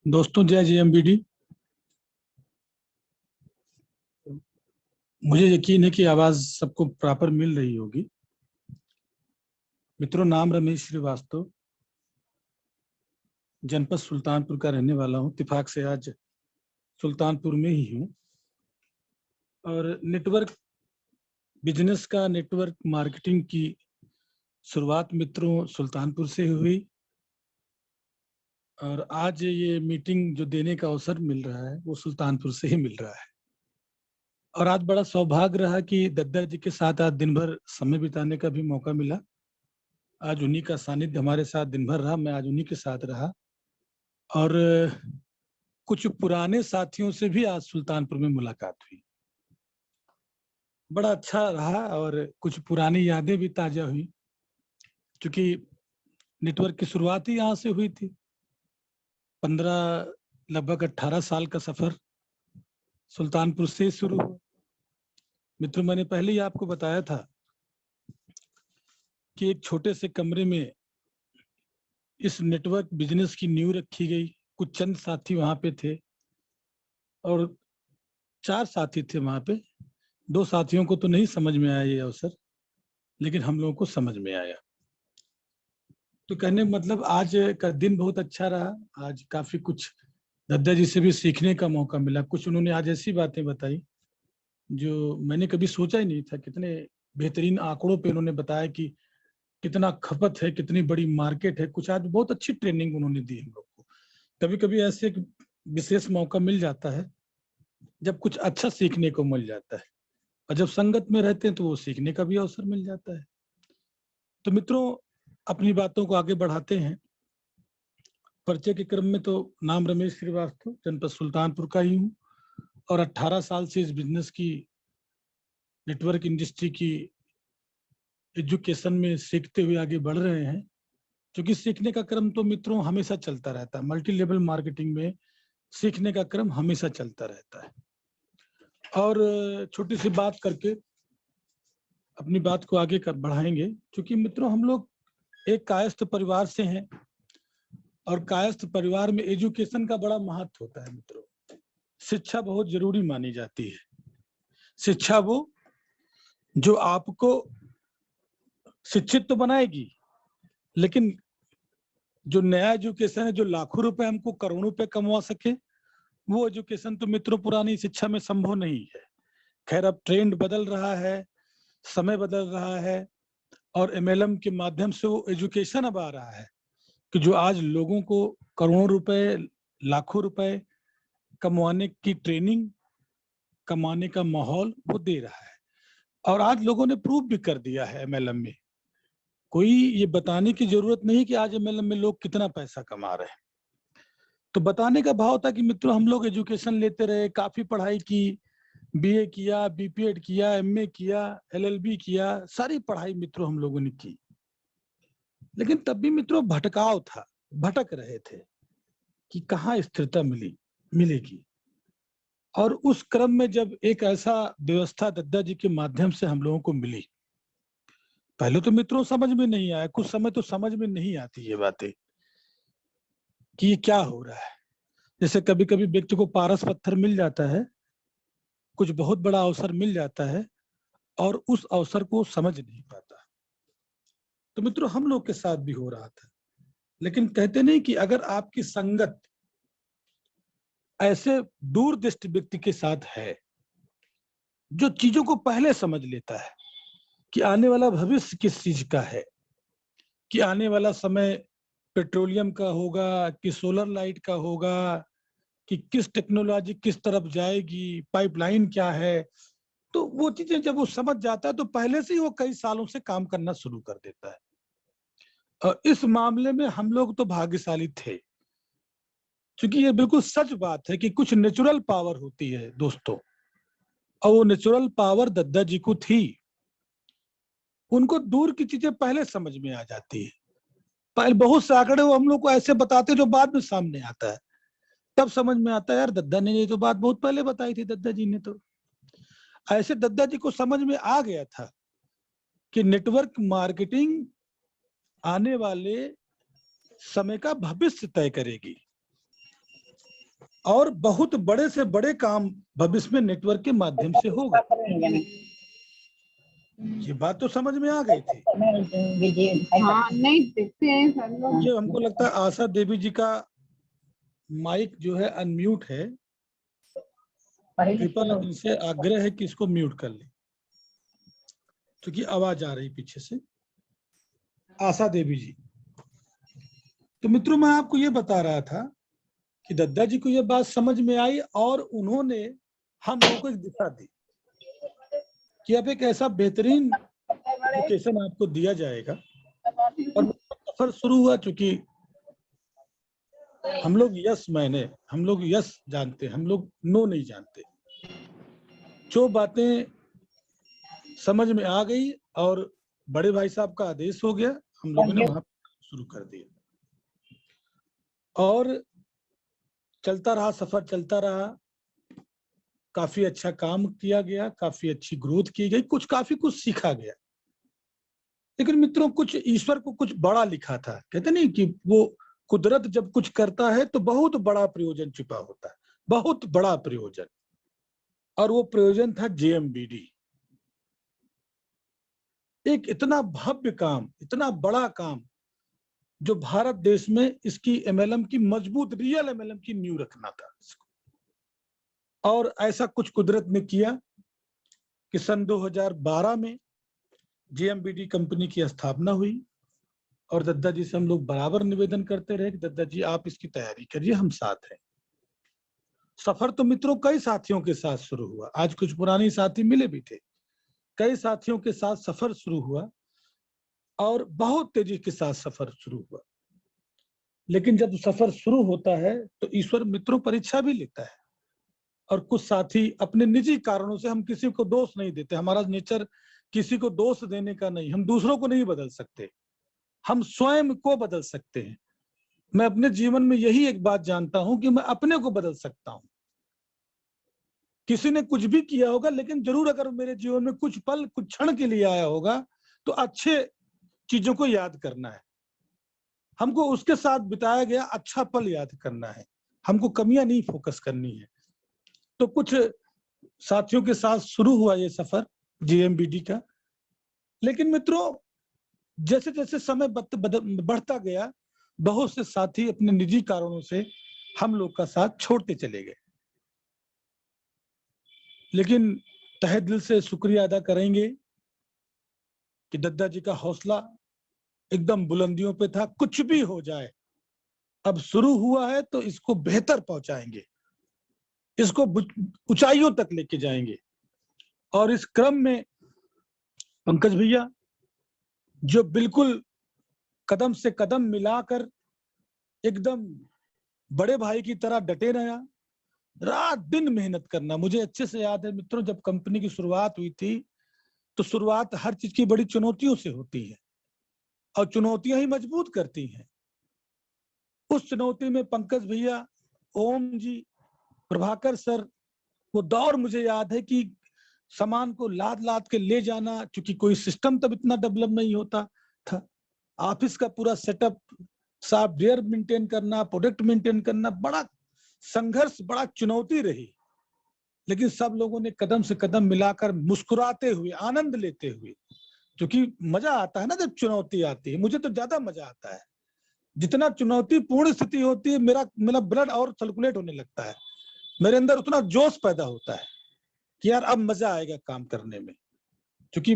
दोस्तों जय JMBD। मुझे यकीन है कि आवाज सबको प्रॉपर मिल रही होगी। मित्रों, नाम रमेश श्रीवास्तव, जनपद सुल्तानपुर का रहने वाला हूँ। इत्तेफाक से आज सुल्तानपुर में ही हूँ और नेटवर्क बिजनेस का, नेटवर्क मार्केटिंग की शुरुआत मित्रों सुल्तानपुर से हुई और आज ये मीटिंग जो देने का अवसर मिल रहा है वो सुल्तानपुर से ही मिल रहा है। और आज बड़ा सौभाग्य रहा कि दद्दा जी के साथ आज दिन भर समय बिताने का भी मौका मिला। आज उन्हीं का सानिध्य हमारे साथ दिन भर रहा, मैं आज उन्हीं के साथ रहा और कुछ पुराने साथियों से भी आज सुल्तानपुर में मुलाकात हुई। बड़ा अच्छा रहा और कुछ पुरानी यादें भी ताजा हुई, क्योंकि नेटवर्क की शुरुआत ही यहाँ से हुई थी। लगभग 18 साल का सफर सुल्तानपुर से शुरू हुआ। मित्रों, मैंने पहले ही आपको बताया था कि एक छोटे से कमरे में इस नेटवर्क बिजनेस की नींव रखी गई। कुछ चंद साथी वहां पे थे और 4 साथी थे वहां पे। 2 साथियों को तो नहीं समझ में आया ये अवसर, लेकिन हम लोगों को समझ में आया। तो कहने मतलब आज का दिन बहुत अच्छा रहा। आज काफी कुछ दद्दा जी से भी सीखने का मौका मिला। कुछ उन्होंने आज ऐसी बातें बताई जो मैंने कभी सोचा ही नहीं था। कितने बेहतरीन आंकड़ों पे उन्होंने बताया कि कितना खपत है, कितनी बड़ी मार्केट है। कुछ आज बहुत अच्छी ट्रेनिंग उन्होंने दी हम लोग को। कभी कभी ऐसे एक विशेष मौका मिल जाता है जब कुछ अच्छा सीखने को मिल जाता है, और जब संगत में रहते हैं तो वो सीखने का भी अवसर मिल जाता है। तो मित्रों, अपनी बातों को आगे बढ़ाते हैं। परिचय के क्रम में तो नाम रमेश श्रीवास्तव, जनपद सुल्तानपुर का ही हूँ और 18 साल से इस बिजनेस की, नेटवर्क इंडस्ट्री की एजुकेशन में सीखते हुए आगे बढ़ रहे हैं। क्योंकि सीखने का क्रम तो मित्रों हमेशा चलता रहता है। मल्टी लेवल मार्केटिंग में सीखने का क्रम हमेशा चलता रहता है। और छोटी सी बात करके अपनी बात को आगे बढ़ाएंगे। क्योंकि मित्रों हम लोग एक कायस्थ परिवार से हैं और कायस्थ परिवार में एजुकेशन का बड़ा महत्व होता है। मित्रों, शिक्षा बहुत जरूरी मानी जाती है। शिक्षा वो जो आपको शिक्षित तो बनाएगी, लेकिन जो नया एजुकेशन है जो लाखों रुपए हमको करोड़ों रुपए कमवा सके, वो एजुकेशन तो मित्रों पुरानी शिक्षा में संभव नहीं है। खैर, अब ट्रेंड बदल रहा है, समय बदल रहा है और MLM के माध्यम से वो एजुकेशन अब आ रहा है कि जो आज लोगों को करोड़ों रुपए, लाखों रुपए कमवाने की ट्रेनिंग, कमाने का माहौल वो दे रहा है। और आज लोगों ने प्रूव भी कर दिया है MLM में। कोई ये बताने की जरूरत नहीं कि आज MLM में लोग कितना पैसा कमा रहे हैं। तो बताने का भाव था कि मित्रों हम लोग एजुकेशन लेते रहे, काफी पढ़ाई की, BA किया, BPED किया, MA किया, LLB किया, सारी पढ़ाई मित्रों हम लोगों ने की। लेकिन तब भी मित्रों भटकाव था, भटक रहे थे कि कहाँ स्थिरता मिलेगी। और उस क्रम में जब एक ऐसा व्यवस्था दद्दा जी के माध्यम से हम लोगों को मिली, पहले तो मित्रों समझ में नहीं आया। कुछ समय तो समझ में नहीं आती ये बातें कि ये क्या हो रहा है। जैसे कभी कभी व्यक्ति को पारस पत्थर मिल जाता है, कुछ बहुत बड़ा अवसर मिल जाता है और उस अवसर को समझ नहीं पाता। तो मित्रों हम लोग के साथ भी हो रहा था। लेकिन कहते नहीं कि अगर आपकी संगत ऐसे दूरदृष्टि व्यक्ति के साथ है जो चीजों को पहले समझ लेता है कि आने वाला भविष्य किस चीज का है, कि आने वाला समय पेट्रोलियम का होगा कि सोलर लाइट का होगा, कि किस टेक्नोलॉजी किस तरफ जाएगी, पाइपलाइन क्या है, तो वो चीजें जब वो समझ जाता है तो पहले से ही वो कई सालों से काम करना शुरू कर देता है। और इस मामले में हम लोग तो भाग्यशाली थे, क्योंकि ये बिल्कुल सच बात है कि कुछ नेचुरल पावर होती है दोस्तों, और वो नेचुरल पावर दद्दा जी को थी। उनको दूर की चीजें पहले समझ में आ जाती है। पहले बहुत से आंकड़े वो हम लोग को ऐसे बताते जो बाद में सामने आता है, तब समझ में आता है यार दद्दा ने ये तो बात बहुत पहले बताई थी। दद्दा जी ने तो ऐसे, दद्दा जी को समझ में आ गया था कि नेटवर्क मार्केटिंग आने वाले समय का भविष्य तय करेगी। और बहुत बड़े से बड़े काम भविष्य में नेटवर्क के माध्यम से होगा। ये बात तो समझ में आ गई थी। हाँ, नहीं देखते हैं सब लोग। ये हमको लगता है आशा देवी जी का माइक जो है अनम्यूट है, कृपया इनसे आग्रह है कि इसको म्यूट कर ले, क्योंकि आवाज आ रही पीछे से। आशा देवी जी। तो मित्रों, मैं आपको ये बता रहा था कि दद्दा जी को ये बात समझ में आई और उन्होंने हम लोगों को एक दिशा दी कि अब एक ऐसा बेहतरीन लोकेशन आपको दिया जाएगा। और सफर शुरू हुआ, चूंकि हम लोग हम लोग यस जानते, हम लोग नो नहीं जानते। जो बातें समझ में आ गई और बड़े भाई साहब का आदेश हो गया, हम लोगों ने वहां शुरू कर दिया और चलता रहा, सफर चलता रहा। काफी अच्छा काम किया गया, काफी अच्छी ग्रोथ की गई, काफी कुछ सीखा गया। लेकिन मित्रों, कुछ ईश्वर को कुछ बड़ा लिखा था। कहते नहीं कि वो कुदरत जब कुछ करता है तो बहुत बड़ा प्रयोजन छिपा होता है, बहुत बड़ा प्रयोजन। और वो प्रयोजन था जेएमबीडी। एक इतना भव्य काम, इतना बड़ा काम, जो भारत देश में इसकी एमएलएम की मजबूत, रियल एमएलएम की नींव रखना था। और ऐसा कुछ कुदरत ने किया कि सन 2012 में जेएमबीडी कंपनी की स्थापना हुई। और दद्दा जी से हम लोग बराबर निवेदन करते रहे कि दद्दा जी आप इसकी तैयारी करिए, हम साथ हैं। सफर तो मित्रों कई साथियों के साथ शुरू हुआ, आज कुछ पुरानी साथी मिले भी थे। कई साथियों के साथ सफर शुरू हुआ और बहुत तेजी के साथ सफर शुरू हुआ। लेकिन जब सफर शुरू होता है तो ईश्वर मित्रों परीक्षा भी लेता है। और कुछ साथी अपने निजी कारणों से, हम किसी को दोष नहीं देते, हमारा नेचर किसी को दोष देने का नहीं, हम दूसरों को नहीं बदल सकते, हम स्वयं को बदल सकते हैं। मैं अपने जीवन में यही एक बात जानता हूं कि मैं अपने को बदल सकता हूं। किसी ने कुछ भी किया होगा, लेकिन जरूर अगर मेरे जीवन में कुछ पल, कुछ क्षण के लिए आया होगा, तो अच्छे चीजों को याद करना है। हमको उसके साथ बिताया गया अच्छा पल याद करना है, हमको कमियां नहीं फोकस करनी है। तो कुछ साथियों के साथ शुरू हुआ ये सफर जेएमबीडी का। लेकिन मित्रों, जैसे जैसे समय बढ़ता गया, बहुत से साथी अपने निजी कारणों से हम लोग का साथ छोड़ते चले गए। लेकिन तहे दिल से शुक्रिया अदा करेंगे कि दद्दा जी का हौसला एकदम बुलंदियों पे था। कुछ भी हो जाए, अब शुरू हुआ है तो इसको बेहतर पहुंचाएंगे, इसको ऊंचाइयों तक लेके जाएंगे। और इस क्रम में पंकज भैया, जो बिल्कुल कदम से कदम मिलाकर एकदम बड़े भाई की तरह डटे रहा, रात दिन मेहनत करना। मुझे अच्छे से याद है मित्रों, जब कंपनी की शुरुआत हुई थी तो शुरुआत हर चीज की बड़ी चुनौतियों से होती है और चुनौतियां ही मजबूत करती हैं। उस चुनौती में पंकज भैया, ओम जी, प्रभाकर सर, वो दौर मुझे याद है कि सामान को लाद लाद के ले जाना, क्योंकि कोई सिस्टम तब इतना डेवलप नहीं होता था। ऑफिस का पूरा सेटअप, सॉफ्टवेयर मेंटेन करना, प्रोडक्ट मेंटेन करना, बड़ा संघर्ष, बड़ा चुनौती रही। लेकिन सब लोगों ने कदम से कदम मिलाकर, मुस्कुराते हुए, आनंद लेते हुए, क्योंकि मजा आता है ना जब चुनौती आती है। मुझे तो ज्यादा मजा आता है, जितना चुनौतीपूर्ण स्थिति होती है, मेरा ब्लड और सर्कुलेट होने लगता है, मेरे अंदर उतना जोश पैदा होता है कि यार अब मजा आएगा काम करने में, क्योंकि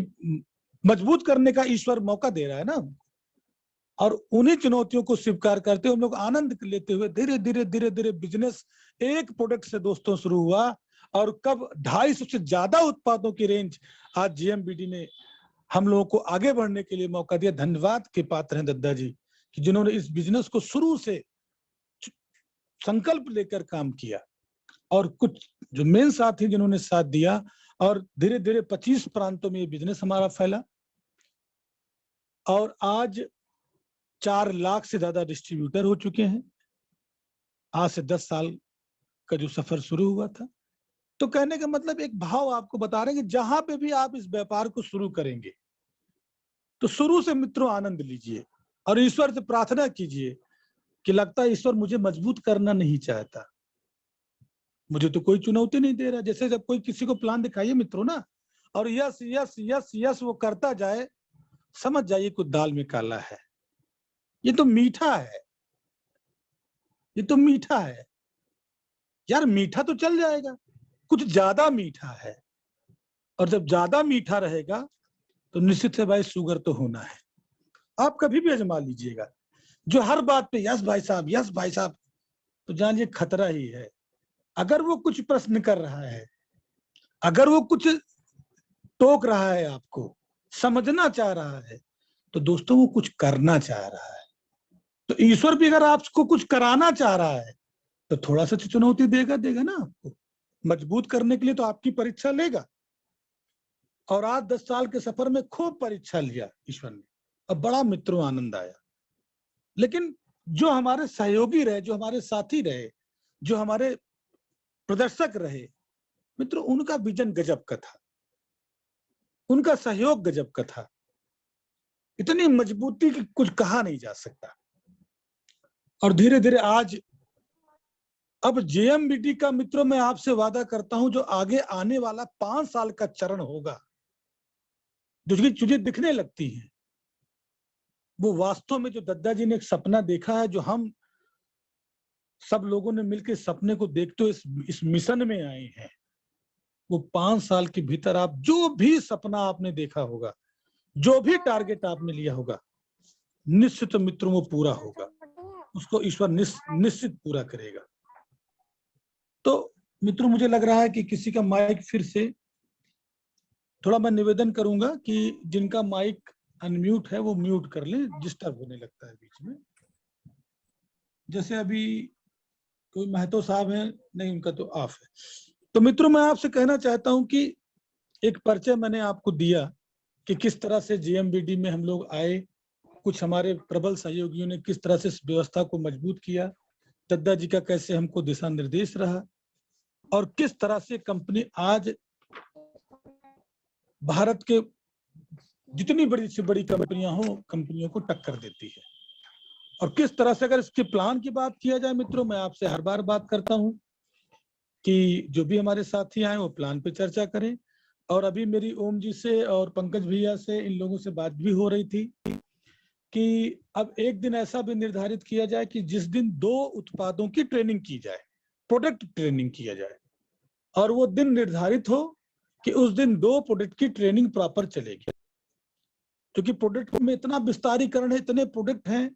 मजबूत करने का ईश्वर मौका दे रहा है ना। और उन्हीं चुनौतियों को स्वीकार करते हुए हम लोग आनंद लेते हुए धीरे धीरे धीरे धीरे बिजनेस एक प्रोडक्ट से दोस्तों शुरू हुआ, और कब 250 से ज्यादा उत्पादों की रेंज आज जेएमबीडी ने हम लोगों को आगे बढ़ने के लिए मौका दिया। धन्यवाद के पात्र हैं दद्दा जी कि जिन्होंने इस बिजनेस को शुरू से संकल्प लेकर काम किया, और कुछ जो मेन साथी जिन्होंने साथ दिया, और धीरे धीरे 25 प्रांतों में ये बिजनेस हमारा फैला। और आज 4 लाख से ज्यादा डिस्ट्रीब्यूटर हो चुके हैं, आज से 10 साल का जो सफर शुरू हुआ था। तो कहने का मतलब एक भाव आपको बता रहे हैं कि जहां पे भी आप इस व्यापार को शुरू करेंगे, तो शुरू से मित्रों आनंद लीजिए और ईश्वर से प्रार्थना कीजिए कि लगता है ईश्वर मुझे मजबूत करना नहीं चाहता, मुझे तो कोई चुनौती नहीं दे रहा। जैसे जब कोई किसी को प्लान दिखाइए मित्रों ना, और यस यस यस यस वो करता जाए, समझ जाइए कुछ दाल में काला है। ये तो मीठा है, ये तो मीठा है यार। मीठा तो चल जाएगा, कुछ ज्यादा मीठा है, और जब ज्यादा मीठा रहेगा तो निश्चित है भाई शुगर तो होना है। आप कभी भी आजमा लीजिएगा, जो हर बात पे यस भाई साहब, यस भाई साहब, तो जानिए खतरा ही है। अगर वो कुछ प्रश्न कर रहा है, अगर वो कुछ टोक रहा है, आपको समझना चाह रहा है, तो दोस्तों वो कुछ करना चाह रहा है। तो ईश्वर भी अगर आपको कुछ कराना चाह रहा है तो थोड़ा सा चुनौती देगा ना आपको। मजबूत करने के लिए तो आपकी परीक्षा लेगा। और आज 10 साल के सफर में खूब परीक्षा लिया ईश्वर ने, अब बड़ा मित्रों आनंद आया। लेकिन जो हमारे सहयोगी रहे, जो हमारे साथी रहे, जो हमारे प्रदर्शक रहे मित्रों, उनका विजन गजब का था, उनका सहयोग गजब का था। इतनी मजबूती की कुछ कहा नहीं जा सकता। और धीरे धीरे आज अब जेएमबीटी का मित्रों मैं आपसे वादा करता हूं, जो आगे आने वाला 5 साल का चरण होगा, जो चीजें दिखने लगती हैं, वो वास्तव में जो दद्दा जी ने एक सपना देखा है, जो हम सब लोगों ने मिलकर सपने को देखते हुए इस मिशन में आए हैं, वो 5 साल के भीतर आप जो भी सपना आपने देखा होगा, जो भी टारगेट आपने लिया होगा, निश्चित मित्रों वो पूरा होगा, उसको ईश्वर निश्चित पूरा करेगा। तो मित्रों मुझे लग रहा है कि किसी का माइक फिर से, थोड़ा मैं निवेदन करूंगा कि जिनका माइक अनम्यूट है वो म्यूट कर लें, डिस्टर्ब होने लगता है बीच में। जैसे अभी कोई महतो साहब हैं, नहीं उनका तो ऑफ है। तो मित्रों मैं आपसे कहना चाहता हूं कि एक परिचय मैंने आपको दिया कि किस तरह से जेएमबीडी में हम लोग आए, कुछ हमारे प्रबल सहयोगियों ने किस तरह से इस व्यवस्था को मजबूत किया, दद्दा जी का कैसे हमको दिशा निर्देश रहा, और किस तरह से कंपनी आज भारत के जितनी बड़ी से बड़ी कंपनियां हो, कंपनियों को टक्कर देती है। और किस तरह से, अगर इसके प्लान की बात किया जाए मित्रों, मैं आपसे हर बार बात करता हूं कि जो भी हमारे साथी आए वो प्लान पे चर्चा करें। और अभी मेरी ओम जी से और पंकज भैया से, इन लोगों से बात भी हो रही थी कि अब एक दिन ऐसा भी निर्धारित किया जाए कि जिस दिन 2 उत्पादों की ट्रेनिंग की जाए, प्रोडक्ट ट्रेनिंग किया जाए, और वो दिन निर्धारित हो कि उस दिन 2 प्रोडक्ट की ट्रेनिंग प्रॉपर चलेगी। क्योंकि प्रोडक्ट में इतना विस्तारीकरण है, इतने प्रोडक्ट हैं,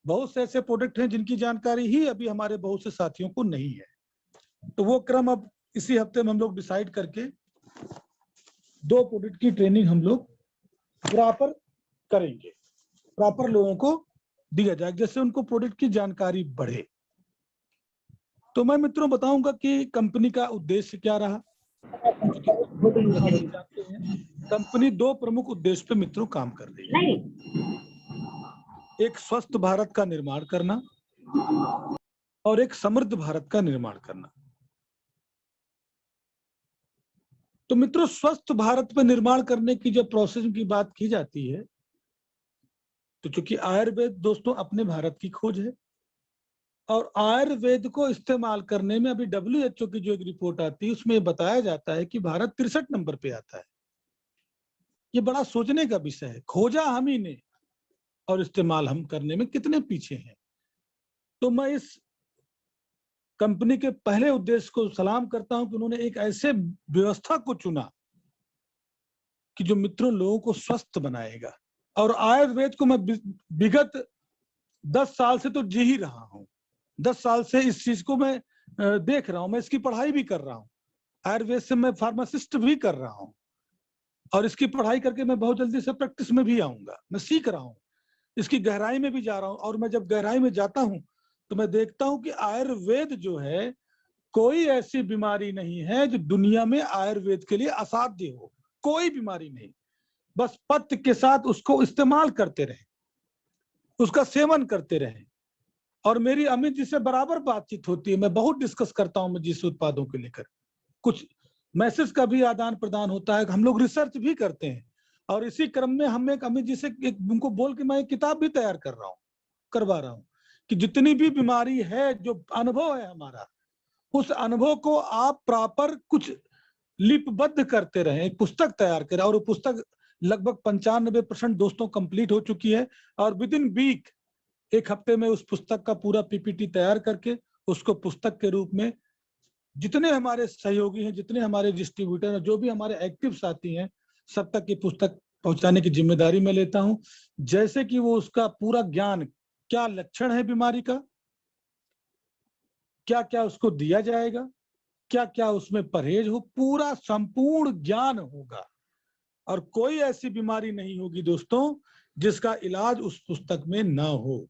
बहुत से ऐसे प्रोडक्ट हैं जिनकी जानकारी ही अभी हमारे बहुत से साथियों को नहीं है। तो वो क्रम अब इसी हफ्ते में हम लोग डिसाइड करके 2 प्रोडक्ट की ट्रेनिंग हम लोग प्रॉपर करेंगे, प्रॉपर लोगों को दिया जाए, जिससे उनको प्रोडक्ट की जानकारी बढ़े। तो मैं मित्रों बताऊंगा कि कंपनी का उद्देश्य क्या रहा। जानते हैं कंपनी 2 प्रमुख उद्देश्य पे मित्रों काम कर रही है। एक स्वस्थ भारत का निर्माण करना और एक समृद्ध भारत का निर्माण करना। तो मित्रों स्वस्थ भारत पे निर्माण करने की जब प्रोसेस की बात की जाती है, तो चूंकि आयुर्वेद दोस्तों अपने भारत की खोज है, और आयुर्वेद को इस्तेमाल करने में अभी WHO की जो एक रिपोर्ट आती है उसमें बताया जाता है कि भारत 63 नंबर पे आता है। ये बड़ा सोचने का विषय है, खोजा हम ही ने और इस्तेमाल हम करने में कितने पीछे हैं। तो मैं इस कंपनी के पहले उद्देश्य को सलाम करता हूं कि उन्होंने एक ऐसे व्यवस्था को चुना कि जो मित्रों लोगों को स्वस्थ बनाएगा। और आयुर्वेद को मैं विगत 10 साल से तो जी ही रहा हूं, 10 साल से इस चीज को मैं देख रहा हूं, मैं इसकी पढ़ाई भी कर रहा हूं, आयुर्वेद से मैं फार्मासिस्ट भी कर रहा हूं, और इसकी पढ़ाई करके मैं बहुत जल्दी से प्रैक्टिस में भी आऊंगा। मैं सीख रहा हूं, इसकी गहराई में भी जा रहा हूं, और मैं जब गहराई में जाता हूं तो मैं देखता हूं कि आयुर्वेद जो है, कोई ऐसी बीमारी नहीं है जो दुनिया में आयुर्वेद के लिए असाध्य हो, कोई बीमारी नहीं। बस पथ्य के साथ उसको इस्तेमाल करते रहे, उसका सेवन करते रहे। और मेरी अमित जी से बराबर बातचीत होती है, मैं बहुत डिस्कस करता हूं मैं जिस उत्पादों को लेकर, कुछ मैसेज का भी आदान प्रदान होता है, हम लोग रिसर्च भी करते हैं। और इसी क्रम में हम एक अमित जी से उनको बोल के मैं एक किताब भी तैयार करवा रहा हूँ कि जितनी भी बीमारी है, जो अनुभव है हमारा, उस अनुभव को आप प्रॉपर कुछ लिपिबद्ध करते रहे, एक पुस्तक तैयार करें। और वो पुस्तक लगभग 95% दोस्तों कंप्लीट हो चुकी है। और विद इन वीक, एक हफ्ते में उस पुस्तक का पूरा पीपीटी तैयार करके उसको पुस्तक के रूप में जितने हमारे सहयोगी हैं, जितने हमारे डिस्ट्रीब्यूटर हैं, जो भी हमारे एक्टिव साथी हैं, सब तक ये पुस्तक पहुंचाने की जिम्मेदारी मैं लेता हूं। जैसे कि वो उसका पूरा ज्ञान, क्या लक्षण है बीमारी का, क्या क्या उसको दिया जाएगा, क्या क्या उसमें परहेज हो, पूरा संपूर्ण ज्ञान होगा। और कोई ऐसी बीमारी नहीं होगी दोस्तों जिसका इलाज उस पुस्तक में ना हो।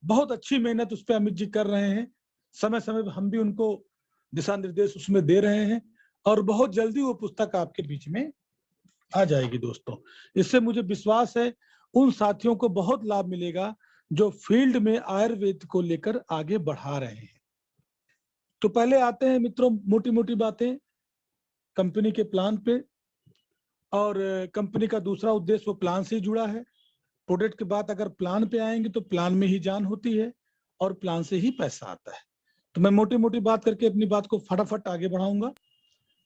बहुत अच्छी मेहनत उस पर अमित जी कर रहे हैं। समय समय पर हम भी उनको दिशा निर्देश उसमें दे रहे हैं और बहुत जल्दी वो पुस्तक आपके बीच में आ जाएगी दोस्तों। इससे मुझे विश्वास है उन साथियों को बहुत लाभ मिलेगा जो फील्ड में आयुर्वेद को लेकर आगे बढ़ा रहे हैं। तो पहले आते हैं मित्रों मोटी मोटी बातें कंपनी के प्लान पे। और कंपनी का दूसरा उद्देश्य वो प्लान से ही जुड़ा है। प्रोडक्ट के बाद अगर प्लान पे आएंगे तो प्लान में ही जान होती है और प्लान से ही पैसा आता है। तो मैं मोटी मोटी बात करके अपनी बात को फटाफट आगे बढ़ाऊंगा।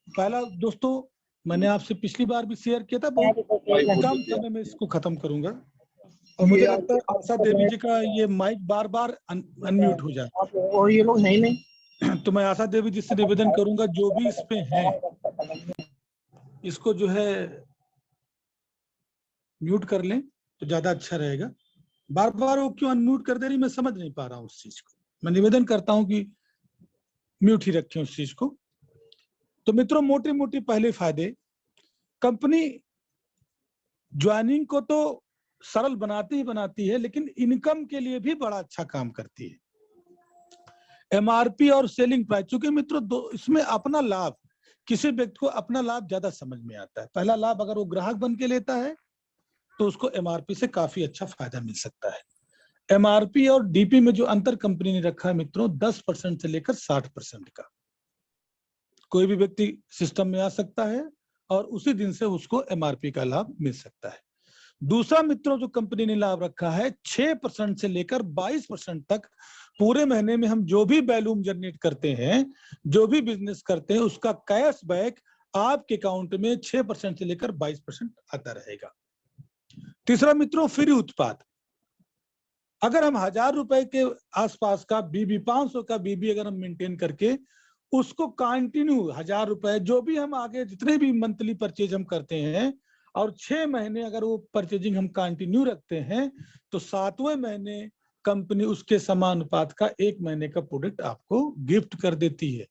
पहला दोस्तों, मैंने आपसे पिछली बार भी शेयर किया था, बहुत कम समय में इसको खत्म करूंगा। और मुझे लगता है आशा देवी जी का ये माइक बार बार अनम्यूट हो जाए, और ये लोग है नहीं। तो मैं आशा देवी जी से निवेदन करूंगा जो भी इस पे हैं इसको जो है म्यूट कर लें तो ज्यादा अच्छा रहेगा। बार बार वो क्यों अनम्यूट कर दे रही, मैं समझ नहीं पा रहा हूँ उस चीज को। मैं निवेदन करता हूं कि म्यूट ही रखें उस चीज को। तो मित्रों मोटे मोटे पहले फायदे, कंपनी ज्वाइनिंग को तो सरल बनाती ही बनाती है, लेकिन इनकम के लिए भी बड़ा अच्छा काम करती है। एमआरपी और सेलिंग प्राइस, चूंकि मित्रों इसमें अपना लाभ, किसी व्यक्ति को अपना लाभ ज्यादा समझ में आता है। पहला लाभ, अगर वो ग्राहक बन के लेता है तो उसको एमआरपी से काफी अच्छा फायदा मिल सकता है। एमआरपी और डीपी में जो अंतर कंपनी ने रखा है मित्रों 10% से लेकर 60% का। कोई भी व्यक्ति सिस्टम में आ सकता है और उसी दिन से उसको एमआरपी का लाभ मिल सकता है। दूसरा मित्रों जो कंपनी ने लाभ रखा है 6% से लेकर 22% तक, पूरे महीने में हम जो भी वैल्यूम जनरेट करते हैं, जो भी बिजनेस करते हैं, उसका कैशबैक आपके अकाउंट में 6% से लेकर 22% आता रहेगा। तीसरा मित्रों फ्री उत्पाद, अगर हम 1000 रुपए के आसपास का बीबी, 500 का बीबी अगर हम मेंटेन करके उसको कंटिन्यू 1000 रुपए जो भी हम आगे जितने भी मंथली परचेज हम करते हैं और 6 महीने अगर वो परचेजिंग हम कंटिन्यू रखते हैं तो 7वें महीने कंपनी उसके समानुपात का 1 महीने का प्रोडक्ट आपको गिफ्ट कर देती है।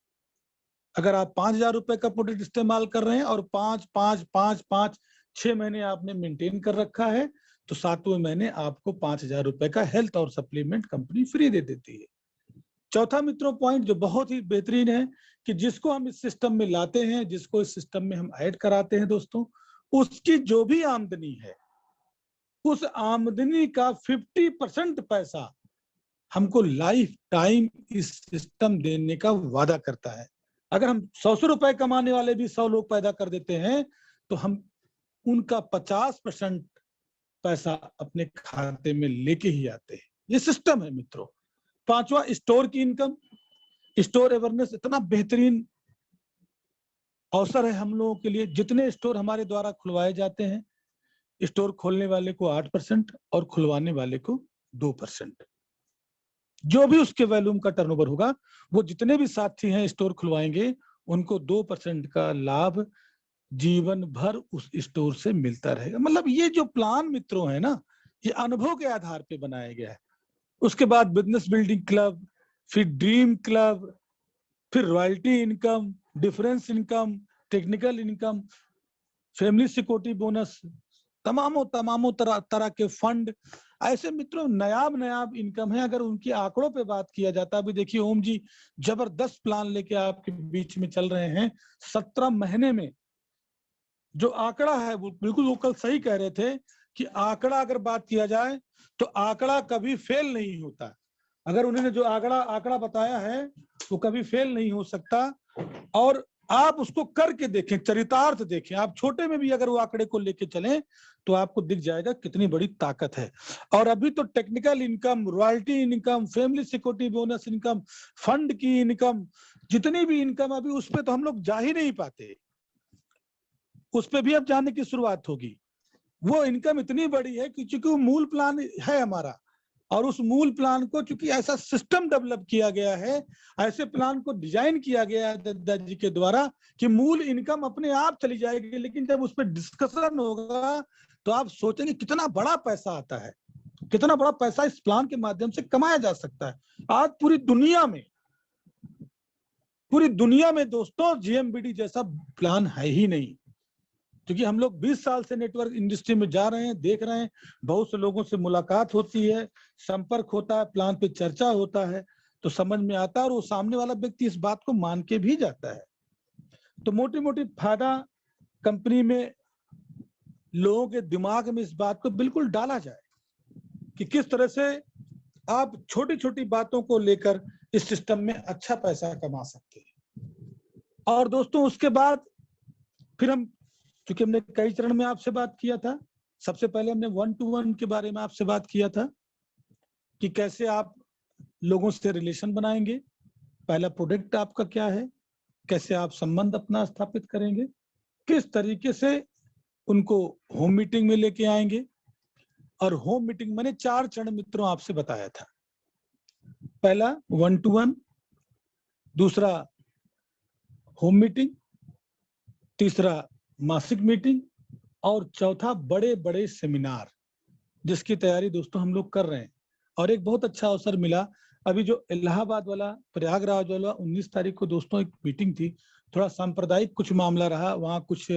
अगर आप 5000 रुपए का प्रोडक्ट इस्तेमाल कर रहे हैं और 5 6 महीने आपने मेंटेन कर रखा है तो 7वें महीने आपको 5000 रुपए का हेल्थ और सप्लीमेंट कंपनी फ्री दे देती है। चौथा मित्रों पॉइंट जो बहुत ही बेहतरीन है कि जिसको हम इस सिस्टम में लाते हैं, जिसको इस सिस्टम में हम ऐड कराते हैं दोस्तों, उसकी जो भी आमदनी है उस आमदनी का 50% पैसा हमको लाइफ टाइम इस सिस्टम देने का वादा करता है। अगर हम 100 रुपए कमाने वाले भी 100 लोग पैदा कर देते हैं तो हम उनका 50% पैसा अपने खाते में लेके ही आते हैं। ये सिस्टम है मित्रों। पांचवा, स्टोर की इनकम, स्टोर अवेयरनेस इतना बेहतरीन अवसर है हम लोगों के लिए। जितने स्टोर हमारे द्वारा खुलवाए जाते हैं, स्टोर खोलने वाले को 8% और खुलवाने वाले को 2%। जो भी उसके वॉल्यूम का टर्नओवर होगा, वो जितने भी साथी हैं स्टोर खुलवाएंगे उनको 2% का लाभ जीवन भर उस स्टोर से मिलता रहेगा। मतलब ये जो प्लान मित्रों है ना, ये अनुभव के आधार पे बनाया गया है। उसके बाद बिजनेस बिल्डिंग क्लब, फिर ड्रीम क्लब, फिर royalty income, difference income, technical income, family security bonus, तमामों तरह के फंड, ऐसे मित्रों नयाब नयाब इनकम है। अगर उनकी आंकड़ों पे बात किया जाता है, अभी देखिए ओम जी जबरदस्त प्लान लेके आपके बीच में चल रहे हैं। 17 महीने में जो आंकड़ा है, वो बिल्कुल वो कल सही कह रहे थे कि आंकड़ा अगर बात किया जाए तो आंकड़ा कभी फेल नहीं होता। अगर उन्होंने जो आंकड़ा बताया है वो कभी फेल नहीं हो सकता। और आप उसको करके देखें, चरितार्थ देखें। आप छोटे में भी अगर वो आंकड़े को लेके चलें तो आपको दिख जाएगा कितनी बड़ी ताकत है। और अभी तो technical income, royalty income, family security bonus income, fund की इनकम, जितनी भी इनकम अभी उस पर तो हम लोग जा ही नहीं पाते, उस पर भी अब जाने की शुरुआत होगी। वो इनकम इतनी बड़ी है कि चूंकि वो मूल प्लान है हमारा, और उस मूल प्लान को चूंकि ऐसा सिस्टम डेवलप किया गया है, ऐसे प्लान को डिजाइन किया गया है दत्ता जी के द्वारा कि मूल इनकम अपने आप चली जाएगी। लेकिन जब उस पर डिस्कशन होगा तो आप सोचेंगे कितना बड़ा पैसा आता है, कितना बड़ा पैसा इस प्लान के माध्यम से कमाया जा सकता है। आज पूरी दुनिया में दोस्तों जीएमबीडी जैसा प्लान है ही नहीं। क्योंकि हम लोग 20 साल से नेटवर्क इंडस्ट्री में जा रहे हैं, देख रहे हैं, बहुत से लोगों से मुलाकात होती है, संपर्क होता है, प्लान पे चर्चा होता है, तो समझ में आता है और वो सामने वाला व्यक्ति इस बात को मान के भी जाता है। तो मोटी मोटी फायदा कंपनी में लोगों के दिमाग में इस बात को बिल्कुल डाला जाए कि किस तरह से आप छोटी छोटी बातों को लेकर इस सिस्टम में अच्छा पैसा कमा सकते हैं। और दोस्तों उसके बाद फिर हम, क्योंकि हमने कई चरण में आपसे बात किया था, सबसे पहले हमने 1-to-1 के बारे में आपसे बात किया था कि कैसे आप लोगों से रिलेशन बनाएंगे, पहला प्रोडक्ट आपका क्या है, कैसे आप संबंध अपना स्थापित करेंगे, किस तरीके से उनको होम मीटिंग में लेके आएंगे। और होम मीटिंग मैंने 4 चरण मित्रों आपसे बताया था। पहला 1-to-1, दूसरा होम मीटिंग, तीसरा मासिक मीटिंग, और चौथा बड़े बड़े सेमिनार, जिसकी तैयारी दोस्तों हम लोग कर रहे हैं। और एक बहुत अच्छा अवसर मिला, अभी जो इलाहाबाद वाला, प्रयागराज वाला 19 तारीख को दोस्तों एक मीटिंग थी, थोड़ा सांप्रदायिक कुछ मामला रहा वहाँ, कुछ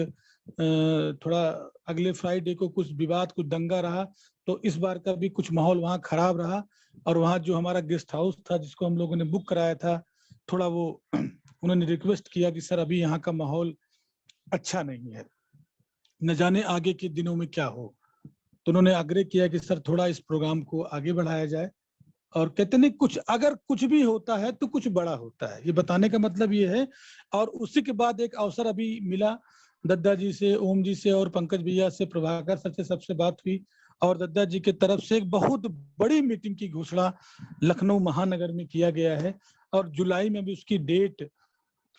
थोड़ा अगले फ्राइडे को कुछ विवाद, कुछ दंगा रहा, तो इस बार का भी कुछ माहौल वहाँ खराब रहा। और वहाँ जो हमारा गेस्ट हाउस था जिसको हम लोगों ने बुक कराया था, थोड़ा वो उन्होंने रिक्वेस्ट किया कि सर अभी यहाँ का माहौल अच्छा नहीं है, न जाने आगे के दिनों में क्या हो। तो उन्होंने आग्रह किया कि सर थोड़ा इस प्रोग्राम को आगे बढ़ाया जाए। और कहते नहीं, कुछ अगर कुछ भी होता है तो कुछ बड़ा होता है, ये बताने का मतलब ये है। और उसी के बाद एक अवसर अभी मिला, दद्दा जी से, ओम जी से और पंकज भैया से, प्रभाकर सर से सबसे बात हुई, और दद्दा जी की तरफ से एक बहुत बड़ी मीटिंग की घोषणा लखनऊ महानगर में किया गया है। और जुलाई में भी उसकी डेट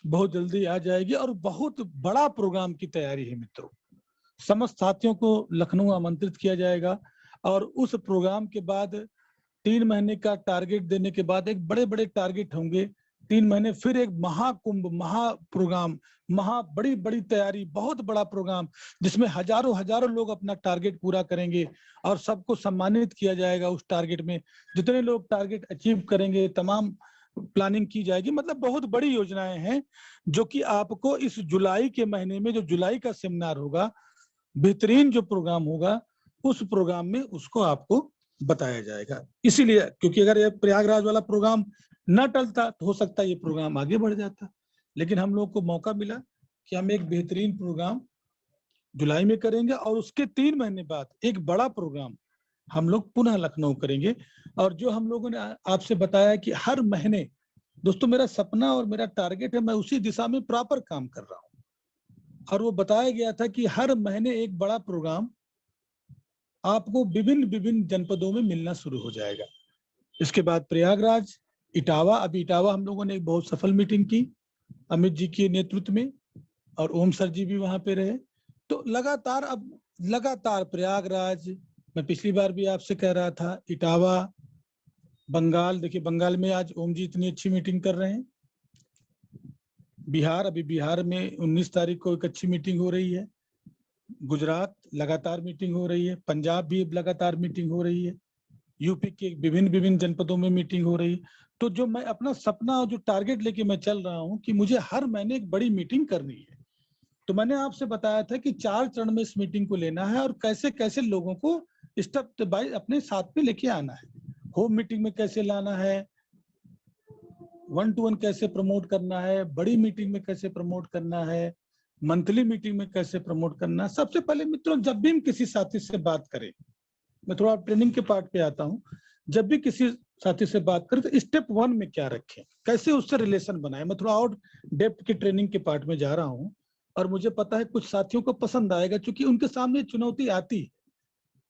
बहुत जल्दी आ जाएगी, और बहुत बड़ा प्रोग्राम की तैयारी है मित्रों। समस्त साथियों को लखनऊ आमंत्रित किया जाएगा। और उस प्रोग्राम के बाद 3 महीने का टारगेट देने के बाद एक बड़े बड़े टारगेट होंगे। 3 महीने फिर एक महाकुंभ, महाप्रोग्राम, बड़ी बड़ी तैयारी, बहुत बड़ा प्रोग्राम, जिसमें हजारों हजारों लोग अपना टारगेट पूरा करेंगे और सबको सम्मानित किया जाएगा। उस टारगेट में जितने लोग टारगेट अचीव करेंगे, तमाम प्लानिंग की जाएगी। मतलब बहुत बड़ी योजनाएं हैं जो कि आपको इस जुलाई के महीने में, जो जुलाई का सेमिनार होगा, बेहतरीन जो प्रोग्राम होगा, उस प्रोग्राम में उसको आपको बताया जाएगा। इसीलिए, क्योंकि अगर ये प्रयागराज वाला प्रोग्राम न टलता तो हो सकता है ये प्रोग्राम आगे बढ़ जाता, लेकिन हम लोग को मौका मिला कि हम एक बेहतरीन प्रोग्राम जुलाई में करेंगे, और उसके 3 महीने बाद एक बड़ा प्रोग्राम हम लोग पुनः लखनऊ करेंगे। और जो हम लोगों ने आपसे बताया कि हर महीने, दोस्तों मेरा सपना और मेरा टारगेट है, मैं उसी दिशा में प्रॉपर काम कर रहा हूँ। और वो बताया गया था कि हर महीने एक बड़ा प्रोग्राम आपको विभिन्न विभिन्न जनपदों में मिलना शुरू हो जाएगा। इसके बाद प्रयागराज, इटावा, अभी इटावा हम लोगों ने एक बहुत सफल मीटिंग की अमित जी के नेतृत्व में, और ओम सर जी भी वहां पे रहे। तो लगातार अब लगातार प्रयागराज, मैं पिछली बार भी आपसे कह रहा था, इटावा, बंगाल, देखिए बंगाल में आज ओम जी इतनी अच्छी मीटिंग कर रहे हैं। बिहार, अभी बिहार में 19 तारीख को एक अच्छी मीटिंग हो रही है। गुजरात लगातार मीटिंग हो रही है, पंजाब भी लगातार मीटिंग हो रही है, यूपी के विभिन्न विभिन्न जनपदों में मीटिंग हो रही है। तो जो मैं अपना सपना और जो टारगेट लेके मैं चल रहा हूँ कि मुझे हर महीने एक बड़ी मीटिंग करनी है, तो मैंने आपसे बताया था कि 4 चरण में इस मीटिंग को लेना है, और कैसे कैसे लोगों को स्टेप बाय अपने साथ में लेके आना है। होम मीटिंग में कैसे लाना है, 1-to-1 कैसे प्रमोट करना है, बड़ी मीटिंग में कैसे प्रमोट करना है, मंथली मीटिंग में कैसे प्रमोट करना है। सबसे पहले मित्रों, जब भी हम किसी साथी से बात करें, मैं थोड़ा ट्रेनिंग के पार्ट पे आता हूँ, जब भी किसी साथी से बात करें तो स्टेप 1 में क्या रखें, कैसे उससे रिलेशन बनाए। मैं थोड़ा और डेप्थ की ट्रेनिंग के पार्ट में जा रहा हूँ और मुझे पता है कुछ साथियों को पसंद आएगा, क्योंकि उनके सामने चुनौती आती है,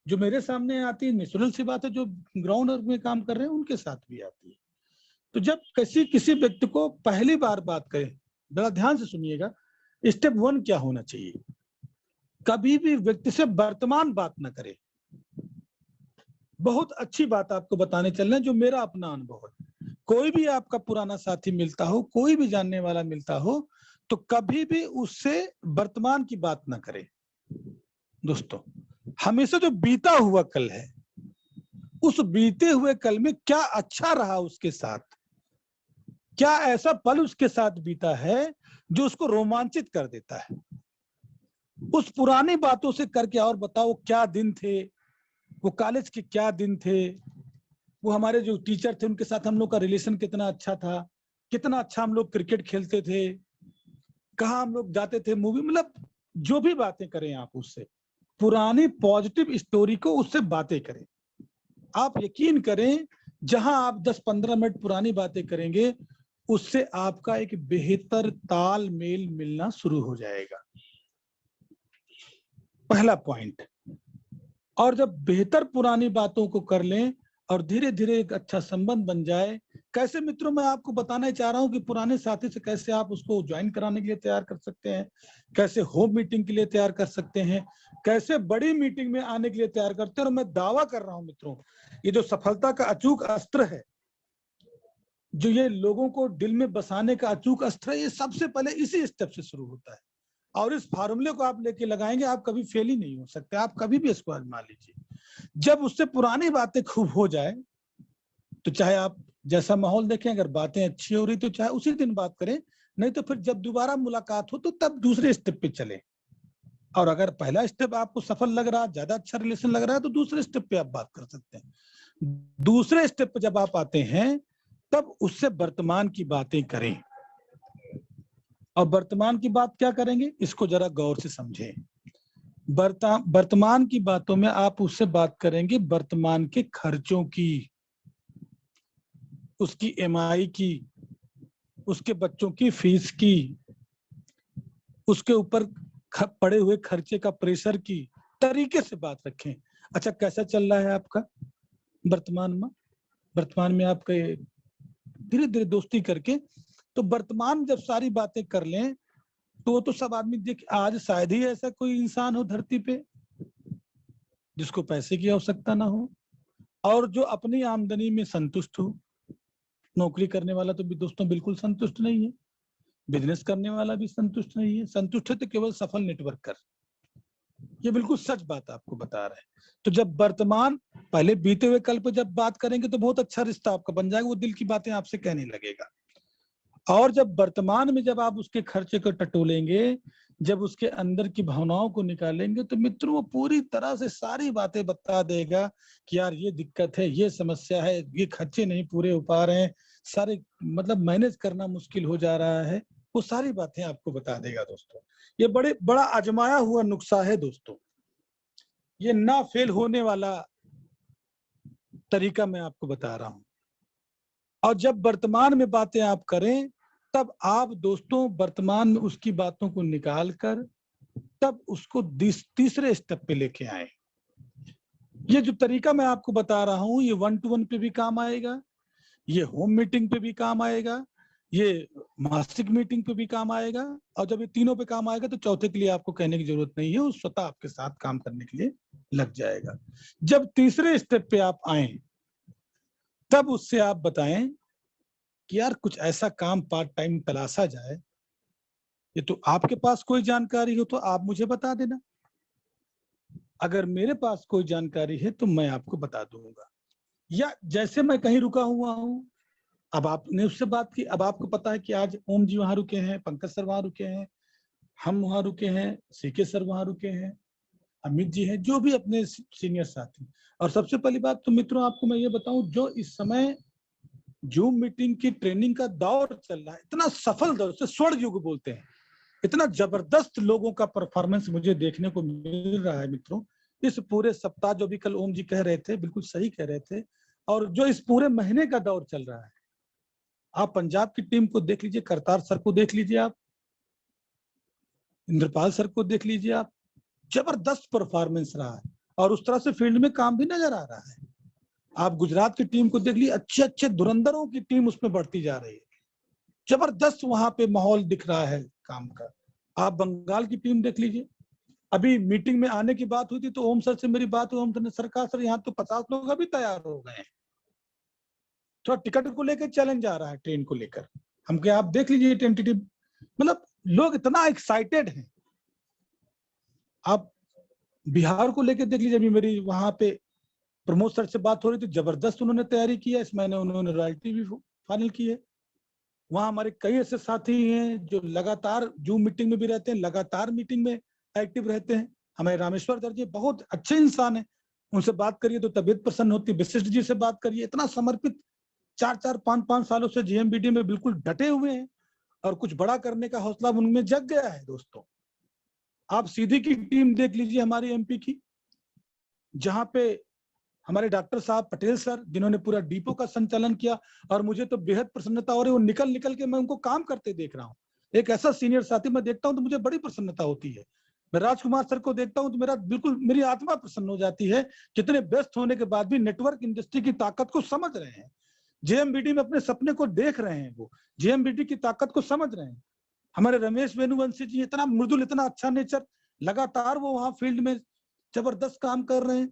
जो मेरे सामने आती है नेचुरल सी बात है, जो ग्राउंड में काम कर रहे हैं उनके साथ भी आती है। तो जब किसी व्यक्ति को पहली बार बात करें, बड़ा ध्यान से सुनिएगा, स्टेप 1 क्या होना चाहिए, कभी भी व्यक्ति से वर्तमान बात ना करें। बहुत अच्छी बात आपको बताने चल रहे हैं, जो मेरा अपना अनुभव है। कोई भी आपका पुराना साथी मिलता हो, कोई भी जानने वाला मिलता हो, तो कभी भी उससे वर्तमान की बात ना करें दोस्तों। हमेशा जो बीता हुआ कल है, उस बीते हुए कल में क्या अच्छा रहा उसके साथ, क्या ऐसा पल उसके साथ बीता है जो उसको रोमांचित कर देता है, उस पुरानी बातों से करके और बताओ क्या दिन थे, वो कॉलेज के क्या दिन थे, वो हमारे जो टीचर थे उनके साथ हम लोग का रिलेशन कितना अच्छा था, कितना अच्छा हम लोग क्रिकेट खेलते थे, कहाँ हम लोग जाते थे मूवी, मतलब जो भी बातें करें आप उससे, पुरानी पॉजिटिव स्टोरी को उससे बातें करें। आप यकीन करें, जहां आप 10-15 मिनट पुरानी बातें करेंगे, उससे आपका एक बेहतर तालमेल मिलना शुरू हो जाएगा। पहला पॉइंट। और जब बेहतर पुरानी बातों को कर लें और धीरे धीरे एक अच्छा संबंध बन जाए, कैसे मित्रों, मैं आपको बताना चाह रहा हूं कि पुराने साथी से कैसे आप उसको ज्वाइन कराने के लिए तैयार कर सकते हैं, कैसे होम मीटिंग के लिए तैयार कर सकते हैं, कैसे बड़ी मीटिंग में आने के लिए तैयार करते हैं। और मैं दावा कर रहा हूं मित्रों, ये जो सफलता का अचूक अस्त्र है, जो ये लोगों को दिल में बसाने का अचूक अस्त्र है, ये सबसे पहले इसी स्टेप से शुरू होता है। और इस फार्मूले को आप लेके लगाएंगे, आप कभी फेल ही नहीं हो सकते। आप कभी भी इसको आजमा लीजिए। जब उससे पुरानी बातें खूब हो जाए, तो चाहे आप जैसा माहौल देखें, अगर बातें अच्छी हो रही तो चाहे उसी दिन बात करें, नहीं तो फिर जब दोबारा मुलाकात हो तो तब दूसरे स्टेप पे चले। और अगर पहला स्टेप आपको सफल लग रहा, ज्यादा अच्छा रिलेशन लग रहा है, तो दूसरे स्टेप पे आप बात कर सकते हैं। दूसरे स्टेप पे जब आप आते हैं, तब उससे वर्तमान की बातें करें। और वर्तमान की बात क्या करेंगे, इसको जरा गौर से समझें। वर्तमान की बातों में आप उससे बात करेंगे वर्तमान के खर्चों की, उसकी EMI की, उसके बच्चों की फीस की, उसके ऊपर पड़े हुए खर्चे का प्रेशर की तरीके से बात रखें। अच्छा, कैसा चल रहा है आपका वर्तमान में आपके धीरे धीरे दोस्ती करके, तो वर्तमान जब सारी बातें कर लें, तो सब आदमी देख, आज शायद ही ऐसा कोई इंसान हो धरती पे जिसको पैसे की आवश्यकता ना हो, और जो अपनी आमदनी में संतुष्ट हो। नौकरी करने वाला तो भी दोस्तों बिल्कुल संतुष्ट नहीं है, बिजनेस करने वाला भी संतुष्ट नहीं है, संतुष्ट है तो केवल सफल नेटवर्कर। ये बिल्कुल सच बात आपको बता रहे हैं। तो जब वर्तमान, पहले बीते हुए कल पे जब बात करेंगे तो बहुत अच्छा रिश्ता आपका बन जाएगा, वो दिल की बातें आपसे कहने लगेगा। और जब वर्तमान में जब आप उसके खर्चे को टटोलेंगे, जब उसके अंदर की भावनाओं को निकालेंगे, तो मित्रों वो पूरी तरह से सारी बातें बता देगा कि यार ये दिक्कत है, ये समस्या है, ये खर्चे नहीं पूरे हो पा रहे हैं, सारे मतलब मैनेज करना मुश्किल हो जा रहा है, वो सारी बातें आपको बता देगा दोस्तों। ये बड़ा आजमाया हुआ नुस्खा है दोस्तों, ये ना फेल होने वाला तरीका मैं आपको बता रहा हूं। और जब वर्तमान में बातें आप करें, तब आप दोस्तों वर्तमान में उसकी बातों को निकाल कर तब उसको तीसरे स्टेप पे लेके आए। ये जो तरीका मैं आपको बता रहा हूं, ये 1 to 1 पे भी काम आएगा, ये होम मीटिंग पे भी काम आएगा, ये मासिक मीटिंग पे भी काम आएगा। और जब ये तीनों पे काम आएगा, तो चौथे के लिए आपको कहने की जरूरत नहीं है, वो स्वतः आपके साथ काम करने के लिए लग जाएगा। जब तीसरे स्टेप पे आप आए, तब उससे आप बताएं कि यार कुछ ऐसा काम पार्ट टाइम तलाशा जाए, ये तो आपके पास कोई जानकारी हो तो आप मुझे बता देना, अगर मेरे पास कोई जानकारी है तो मैं आपको बता दूंगा। या जैसे मैं कहीं रुका हुआ हूं, अब आपने उससे बात की, अब आपको पता है कि आज ओम जी वहां रुके हैं, पंकज सर वहां रुके हैं, हम वहां रुके हैं, सीके सर वहां रुके हैं, अमित जी हैं, जो भी अपने सीनियर साथी। और सबसे पहली बात तो मित्रों आपको मैं ये बताऊं, जो इस समय जूम मीटिंग की ट्रेनिंग का दौर चल रहा है, इतना सफल दौर, से स्वर्ण युग बोलते हैं, इतना जबरदस्त लोगों का परफॉर्मेंस मुझे देखने को मिल रहा है मित्रों। इस पूरे सप्ताह जो भी कल ओम जी कह रहे थे, बिल्कुल सही कह रहे थे, और जो इस पूरे महीने का दौर चल रहा है, आप पंजाब की टीम को देख लीजिए, करतार सर को देख लीजिए, आप इंद्रपाल सर को देख लीजिए, आप जबरदस्त परफॉर्मेंस रहा है और उस तरह से फील्ड में काम भी नजर आ रहा है। आप गुजरात की टीम को देख लीजिए, अच्छे अच्छे धुरंधरों की टीम उसमें बढ़ती जा रही है, जबरदस्त वहां पे माहौल दिख रहा है काम का। आप बंगाल की टीम देख लीजिए, अभी मीटिंग में आने की बात हुई थी तो ओम सर से मेरी बात हुई, ओम सर ने सरकार सर यहाँ तो 50 लोग अभी तैयार हो गए हैं, थोड़ा टिकट को लेकर चैलेंज आ रहा है, ट्रेन को लेकर। हम क्या आप देख लीजिए टेंटेटिव, मतलब लोग इतना एक्साइटेड हैं। आप बिहार को लेकर देख लीजिए, अभी मेरी वहां पे प्रमोद सर से बात हो रही थी, जबरदस्त उन्होंने तैयारी की है, इस महीने उन्होंने रॉयल्टी भी फाइनल की है। वहां हमारे कई ऐसे साथी हैं जो लगातार जूम मीटिंग में भी रहते हैं, लगातार मीटिंग में एक्टिव रहते हैं। हमारे रामेश्वर दर जी बहुत अच्छे इंसान हैं, उनसे बात करिए तो तबीयत प्रसन्न होती है। विशिष्ट जी से बात करिए, इतना समर्पित, 4-5 सालों से जीएमबीडी में बिल्कुल डटे हुए हैं और कुछ बड़ा करने का हौसला उनमें जग गया है। दोस्तों, आप सीधी की टीम देख लीजिए हमारी एमपी की, जहां पे हमारे डॉक्टर साहब पटेल सर, जिन्होंने पूरा डिपो का संचालन किया, और मुझे तो बेहद प्रसन्नता हो रही है, वो निकल निकल के मैं उनको काम करते देख रहा हूँ। एक ऐसा सीनियर साथी मैं देखता हूँ तो मुझे बड़ी प्रसन्नता होती है। मैं राजकुमार सर को देखता हूँ तो मेरा बिल्कुल मेरी आत्मा प्रसन्न हो जाती है, कितने व्यस्त होने के बाद भी नेटवर्क इंडस्ट्री की ताकत को समझ रहे हैं, जेएमबीडी में अपने सपने को देख रहे हैं, वो जेएमबीडी की ताकत को समझ रहे हैं। हमारे रमेश वेणुवंशी जी, इतना मृदुल, इतना अच्छा नेचर, लगातार वो वहां फील्ड में जबरदस्त काम कर रहे हैं।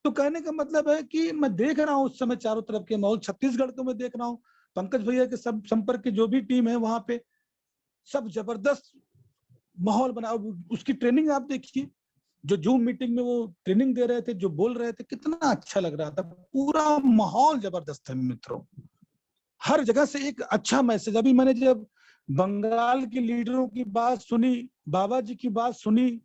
तो कहने का मतलब है कि मैं देख रहा हूँ उस समय चारों तरफ के माहौल, छत्तीसगढ़ को मैं देख रहा हूँ, पंकज भैया के सब संपर्क की जो भी टीम है वहां पे सब जबरदस्त माहौल बना। उसकी ट्रेनिंग आप देखिए, जो जूम मीटिंग में वो ट्रेनिंग दे रहे थे, जो बोल रहे थे, कितना अच्छा लग रहा था, पूरा माहौल जबरदस्त है मित्रों। हर जगह से एक अच्छा मैसेज। अभी मैंने जब बंगाल के लीडरों की बात सुनी, बाबा जी की बात सुनी,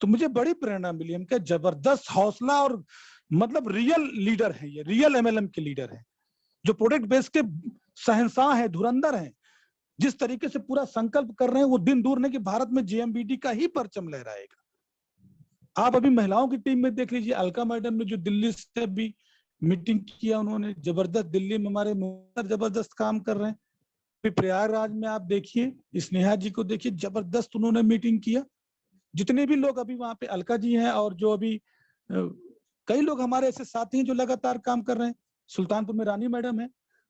तो मुझे बड़ी प्रेरणा मिली। हम क्या जबरदस्त हौसला, और मतलब रियल लीडर है ये, रियल एमएलएम के लीडर है, जो प्रोडक्ट बेस के शहंशाह है, धुरंधर है। जिस तरीके से पूरा संकल्प कर रहे हैं, वो दिन दूर नहीं कि भारत में जेएमबीडी का ही परचम लहराएगा। आप अभी महिलाओं की टीम में देख लीजिए, अलका मैडम ने जो दिल्ली से भी मीटिंग किया, उन्होंने जबरदस्त, दिल्ली में हमारे जबरदस्त काम कर रहे हैं। प्रयागराज में आप देखिए, स्नेहा जी को देखिए, जबरदस्त उन्होंने मीटिंग किया। जितने भी लोग अभी वहां पे, अलका जी हैं, और जो अभी कई लोग हमारे ऐसे साथी हैं जो लगातार काम कर रहे हैं। सुल्तानपुर में रानी मैडम है,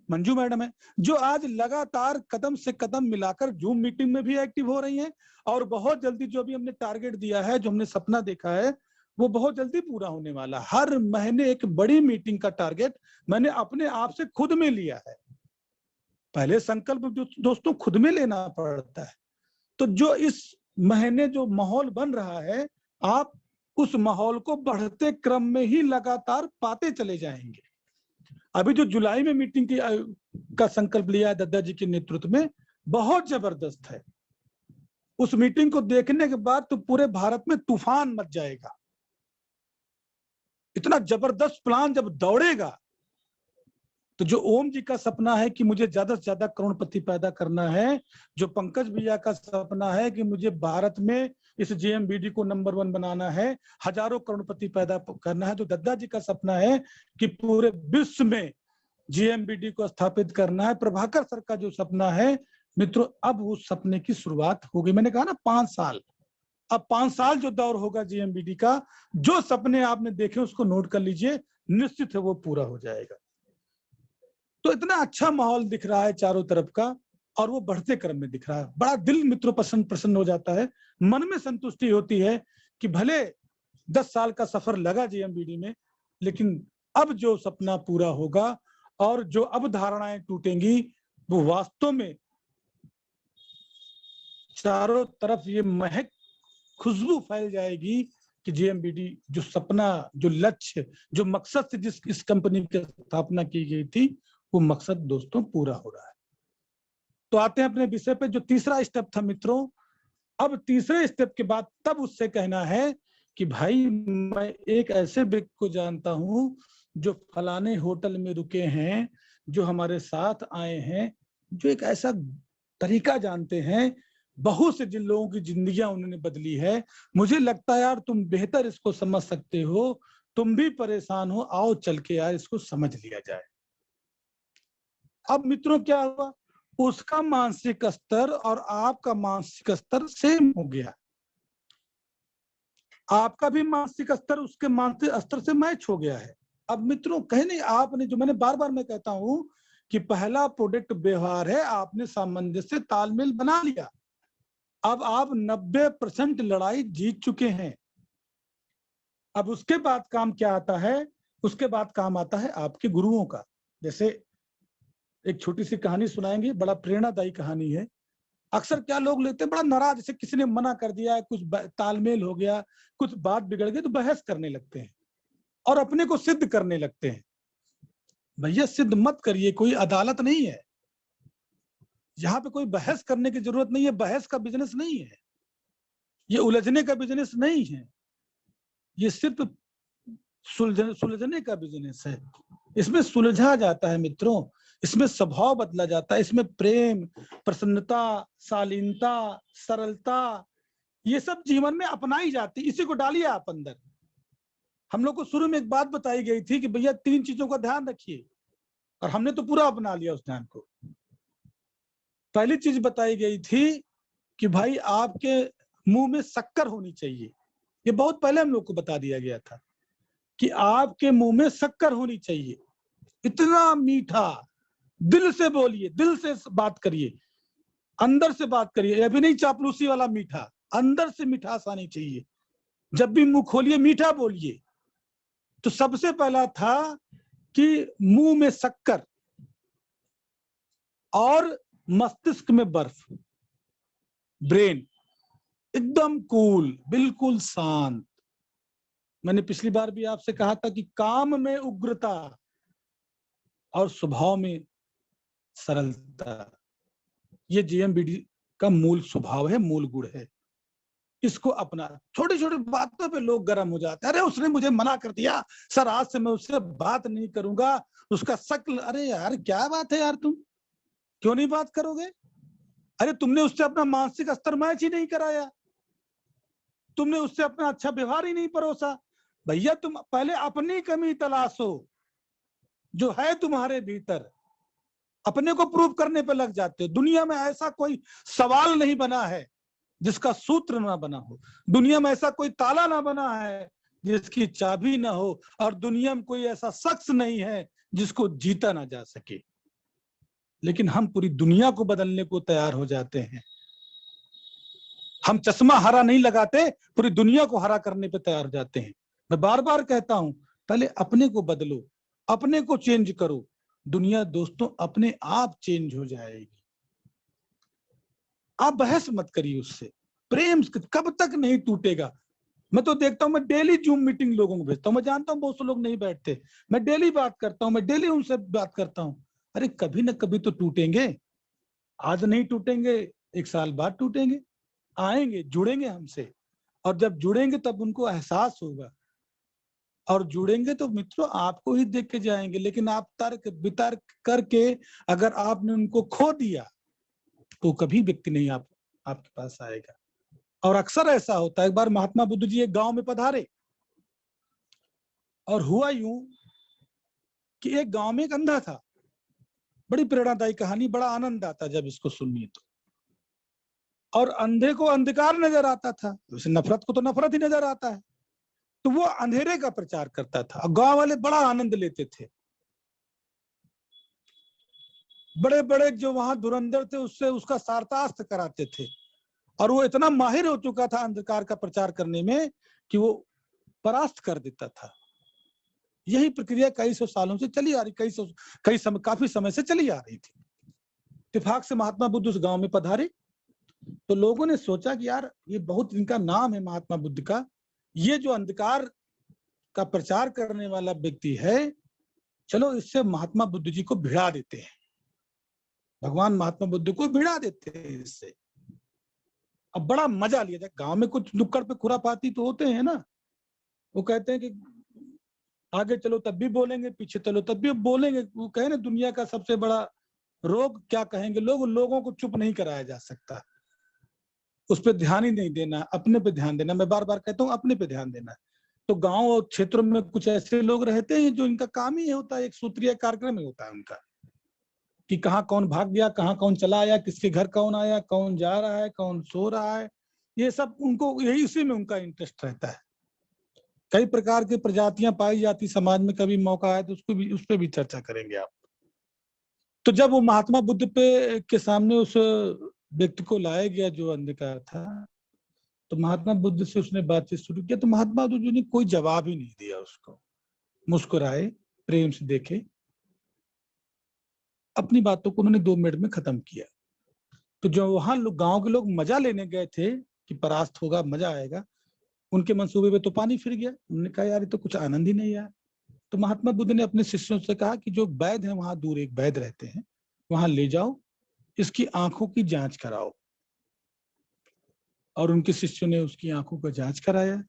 मंजू मैडम है, जो आज लगातार कदम से कदम मिलाकर जूम मीटिंग में भी एक्टिव हो रही हैं। और बहुत जल्दी जो भी हमने टारगेट दिया है, जो हमने सपना देखा है, वो बहुत जल्दी पूरा होने वाला। हर महीने एक बड़ी मीटिंग का टारगेट मैंने अपने आप से खुद में लिया है। पहले संकल्प जो दोस्तों खुद में लेना पड़ता है। तो जो इस महीने जो माहौल बन रहा है, आप उस माहौल को बढ़ते क्रम में ही लगातार पाते चले जाएंगे। अभी जो जुलाई में मीटिंग की का संकल्प लिया है दद्दा जी के नेतृत्व में, बहुत जबरदस्त है। उस मीटिंग को देखने के बाद तो पूरे भारत में तूफान मच जाएगा। इतना जबरदस्त प्लान जब दौड़ेगा, तो जो ओम जी का सपना है कि मुझे ज्यादा से ज्यादा करोड़पति पैदा करना है, जो पंकज भैया का सपना है कि मुझे भारत में इस जेएमबीडी को नंबर 1 बनाना है, हजारों करोड़पति पैदा करना है, जो दद्दा जी का सपना है कि पूरे विश्व में जेएमबीडी को स्थापित करना है, प्रभाकर सर का जो सपना है मित्रों, अब उस सपने की शुरुआत हो गई। मैंने कहा ना 5 साल, अब 5 साल जो दौर होगा जेएमबीडी का, जो सपने आपने देखे उसको नोट कर लीजिए, निश्चित है वो पूरा हो जाएगा। तो इतना अच्छा माहौल दिख रहा है चारों तरफ का, और वो बढ़ते क्रम में दिख रहा है। बड़ा दिल मित्रों प्रसन्न हो जाता है, मन में संतुष्टि होती है कि भले 10 साल का सफर लगा जेएमबीडी में, लेकिन अब जो सपना पूरा होगा और जो अब धारणाएं टूटेंगी, वो वास्तव में चारों तरफ ये महक, खुशबू फैल जाएगी कि जेएमबीडी जो सपना, जो लक्ष्य, जो मकसद से जिस इस कंपनी की स्थापना की गई थी, वो मकसद दोस्तों पूरा हो रहा है। तो आते हैं अपने विषय पे। जो तीसरा स्टेप था मित्रों, अब तीसरे स्टेप के बाद तब उससे कहना है कि भाई मैं एक ऐसे व्यक्ति को जानता हूं जो फलाने होटल में रुके हैं, जो हमारे साथ आए हैं, जो एक ऐसा तरीका जानते हैं, बहुत से जिन लोगों की जिंदगियां उन्होंने बदली है। मुझे लगता है यार तुम बेहतर इसको समझ सकते हो, तुम भी परेशान हो, आओ चल के यार इसको समझ लिया जाए। अब मित्रों क्या हुआ, उसका मानसिक स्तर और आपका मानसिक स्तर सेम हो गया, आपका भी मानसिक स्तर उसके मानसिक स्तर से मैच हो गया है। अब मित्रों कहे नहीं, आपने जो मैंने बार बार मैं कहता हूं कि पहला प्रोडक्ट व्यवहार है, आपने सामंजस्य तालमेल बना लिया, अब आप 90% लड़ाई जीत चुके हैं। अब उसके बाद काम क्या आता है, उसके बाद काम आता है आपके गुरुओं का। जैसे एक छोटी सी कहानी सुनाएंगे, बड़ा प्रेरणादायी कहानी है। अक्सर क्या लोग लेते हैं बड़ा नाराज, जैसे किसी ने मना कर दिया, कुछ तालमेल हो गया, कुछ बात बिगड़ गई तो बहस करने लगते हैं और अपने को सिद्ध करने लगते हैं। भैया सिद्ध मत करिए, कोई अदालत नहीं है, यहाँ पे कोई बहस करने की जरूरत नहीं है, बहस का बिजनेस नहीं है, ये उलझने का बिजनेस नहीं है, ये सिर्फ सुलझने का बिजनेस है। इसमें सुलझा जाता है मित्रों, इसमें स्वभाव बदला जाता है, इसमें प्रेम, प्रसन्नता, शालीनता, सरलता, ये सब जीवन में अपनाई जाती, इसी को डालिए आप अंदर। हम लोग को शुरू में एक बात बताई गई थी कि भैया 3 चीजों का ध्यान रखिए, और हमने तो पूरा अपना लिया उस ध्यान को। पहली चीज बताई गई थी कि भाई आपके मुंह में शक्कर होनी चाहिए, ये बहुत पहले हम लोग को बता दिया गया था कि आपके मुंह में शक्कर होनी चाहिए, इतना मीठा, दिल से बोलिए, दिल से बात करिए, अंदर से बात करिए, ये भी नहीं चापलूसी वाला मीठा, अंदर से मिठास आनी चाहिए, जब भी मुंह खोलिए मीठा बोलिए। तो सबसे पहला था कि मुंह में शक्कर और मस्तिष्क में बर्फ, ब्रेन एकदम कूल, बिल्कुल शांत। मैंने पिछली बार भी आपसे कहा था कि काम में उग्रता और स्वभाव में सरलता, ये जीएमबीडी का मूल स्वभाव है, मूल गुण है। इसको अपना, छोटी छोटी बातों पे लोग गर्म हो जाते हैं, अरे उसने मुझे मना कर दिया सर, आज से मैं उससे बात नहीं करूंगा, उसका शक्ल, अरे यार क्या बात है यार, तुम क्यों नहीं बात करोगे? अरे तुमने उससे अपना मानसिक स्तर मैच ही नहीं कराया, तुमने उससे अपना अच्छा व्यवहार ही नहीं परोसा। भैया तुम पहले अपनी कमी तलाशो, जो है तुम्हारे भीतर, अपने को प्रूव करने पे लग जाते हो। दुनिया में ऐसा कोई सवाल नहीं बना है जिसका सूत्र ना बना हो, दुनिया में ऐसा कोई ताला ना बना है जिसकी चाबी ना हो, और दुनिया में कोई ऐसा शख्स नहीं है जिसको जीता ना जा सके। लेकिन हम पूरी दुनिया को बदलने को तैयार हो जाते हैं, हम चश्मा हरा नहीं लगाते, पूरी दुनिया को हरा करने पे तैयार हो जाते हैं। मैं बार बार कहता हूं, पहले अपने को बदलो, अपने को चेंज करो, दुनिया दोस्तों अपने आप चेंज हो जाएगी। आप बहस मत करिए उससे, प्रेम कब तक नहीं टूटेगा। मैं तो देखता हूं, मैं डेली जूम मीटिंग लोगों को भेजता हूं, मैं जानता हूं बहुत से लोग नहीं बैठते, मैं डेली बात करता हूं, मैं डेली उनसे बात करता हूं। अरे कभी ना कभी तो टूटेंगे, आज नहीं टूटेंगे, 1 साल बाद टूटेंगे, आएंगे, जुड़ेंगे हमसे, और जब जुड़ेंगे तब उनको एहसास होगा, और जुड़ेंगे तो मित्रों आपको ही देख के जाएंगे। लेकिन आप तर्क वितर्क करके अगर आपने उनको खो दिया तो कभी व्यक्ति नहीं आपके पास आएगा। और अक्सर ऐसा होता है, एक बार महात्मा बुद्ध जी एक गांव में पधारे, और हुआ यूं कि एक गांव में एक अंधा था। बड़ी प्रेरणादायी कहानी, बड़ा आनंद आता जब इसको सुनिए तो। और अंधे को अंधकार नजर आता था, उसे नफरत को तो नफरत ही नजर आता है, तो वो अंधेरे का प्रचार करता था, और गांव वाले बड़ा आनंद लेते थे। बड़े बड़े जो वहां धुरंधर थे उससे उसका शार्तास्त्र कराते थे, और वो इतना माहिर हो चुका था अंधकार का प्रचार करने में कि वो परास्त कर देता था। यही प्रक्रिया कई सौ सालों से चली आ रही, काफी समय से चली आ रही थी। इत्तेफाक से महात्मा बुद्ध उस गांव में पधारे, तो लोगों ने सोचा कि यार ये बहुत, इनका नाम है महात्मा बुद्ध का, ये जो अंधकार का प्रचार करने वाला व्यक्ति है, चलो इससे महात्मा बुद्ध जी को भिड़ा देते हैं, भगवान महात्मा बुद्ध को भिड़ा देते हैं इससे। अब बड़ा मजा लिया जाए, गांव में कुछ नुक्कड़ पे खुरापाती तो होते हैं ना, वो कहते हैं कि आगे चलो तब भी बोलेंगे, पीछे चलो तब भी बोलेंगे। वो कहे ना, दुनिया का सबसे बड़ा रोग क्या कहेंगे लोग, लोगों को चुप नहीं कराया जा सकता, उस पर ध्यान ही नहीं देना, अपने पे ध्यान देना। मैं बार बार कहता हूँ अपने पे ध्यान देना। तो गांव और क्षेत्रों में कुछ ऐसे लोग रहते हैं जो इनका काम ही होता है, एक सूत्रीय कार्यक्रम ही होता है उनका, कि कहाँ कौन भाग गया, कहाँ कौन चला आया, किसके घर कौन आया, कौन जा रहा है, कौन सो रहा है, ये सब उनको यही इसी में उनका इंटरेस्ट रहता है। कई प्रकार की प्रजातियां पाई जाती समाज में, कभी मौका आए तो उसको भी, उस पर भी चर्चा करेंगे आप। तो जब वो महात्मा बुद्ध पे के सामने उस व्यक्ति को लाया गया जो अंधकार था, तो महात्मा बुद्ध से उसने बातचीत शुरू किया, तो महात्मा बुद्ध ने कोई जवाब ही नहीं दिया उसको, मुस्कुराए, प्रेम से देखे, अपनी बातों को उन्होंने 2 मिनट में खत्म किया। तो जो वहां लोग, गांव के लोग मजा लेने गए थे कि परास्त होगा, मजा आएगा, उनके मंसूबे में तो पानी फिर गया। उन्होंने कहा यार ये तो कुछ आनंद ही नहीं आया। तो महात्मा बुद्ध ने अपने शिष्यों से कहा कि जो वैद्य है, वहां दूर एक वैद्य रहते हैं, वहां ले जाओ, इसकी आंखों की जांच कराओ। और उनके शिष्यों ने उसकी आंखों का जांच कराया।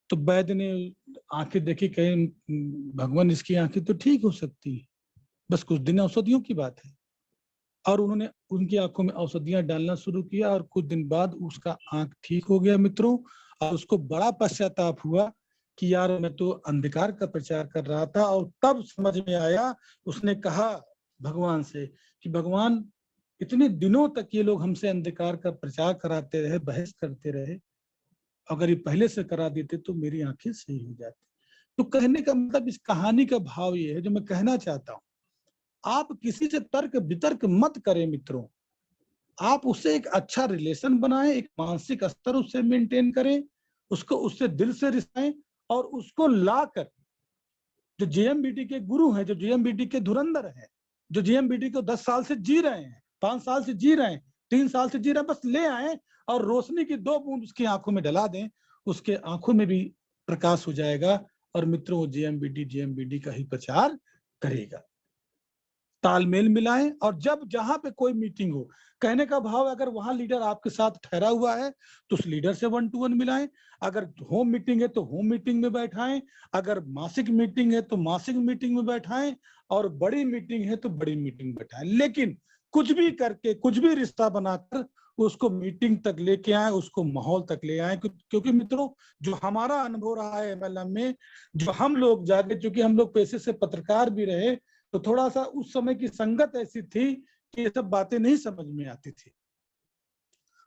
तो वैद्य ने आंखें देखी, कहीं भगवान इसकी आंखें तो ठीक हो सकती है, बस कुछ दिन औषधियों की बात है। और उन्होंने उनकी आंखों में औषधियां डालना शुरू किया और कुछ दिन बाद उसका आंख ठीक हो गया मित्रों। और उसको बड़ा पश्चाताप हुआ कि यार मैं तो अंधकार का प्रचार कर रहा था। और तब समझ में आया, उसने कहा भगवान से कि भगवान इतने दिनों तक ये लोग हमसे अंधकार का प्रचार कराते रहे, बहस करते रहे, अगर ये पहले से करा देते तो मेरी आंखें सही हो जाती। तो कहने का मतलब इस कहानी का भाव ये है, जो मैं कहना चाहता हूँ, आप किसी से तर्क वितर्क मत करें मित्रों, आप उससे एक अच्छा रिलेशन बनाएं, एक मानसिक स्तर उससे मेंटेन करें, उसको उससे दिल से रिसाएं और उसको लाकर, जो जेएमबीटी के गुरु हैं, जो जेएमबीटी के धुरंधर हैं, जो जेएमबीटी को 10 साल से जी रहे हैं, 5 साल से जी रहे हैं, 3 साल से जी रहे हैं, बस ले आए और रोशनी की 2 बूंद उसकी आंखों में डला दें, उसके आंखों में भी प्रकाश हो जाएगा और मित्रों जेएमबीटी का ही प्रचार करेगा। तालमेल मिलाएं और जब जहां पे कोई मीटिंग हो, कहने का भाव अगर वहां लीडर आपके साथ ठहरा हुआ है तो उस लीडर से 1 to 1 मिलाएं, अगर होम मीटिंग है तो होम मीटिंग में बैठाएं, अगर मासिक मीटिंग है तो मासिक मीटिंग में बैठाएं, और बड़ी मीटिंग है तो बड़ी मीटिंग में बैठाएं। लेकिन कुछ भी करके, कुछ भी रिश्ता बनाकर उसको मीटिंग तक लेके आए, उसको माहौल तक ले आए। क्योंकि मित्रों, जो हमारा अनुभव रहा है एमएलएम में, जो हम लोग जाके, चूंकि हम लोग पेशे से पत्रकार भी रहे, तो थोड़ा सा उस समय की संगत ऐसी थी कि ये सब बातें नहीं समझ में आती थी।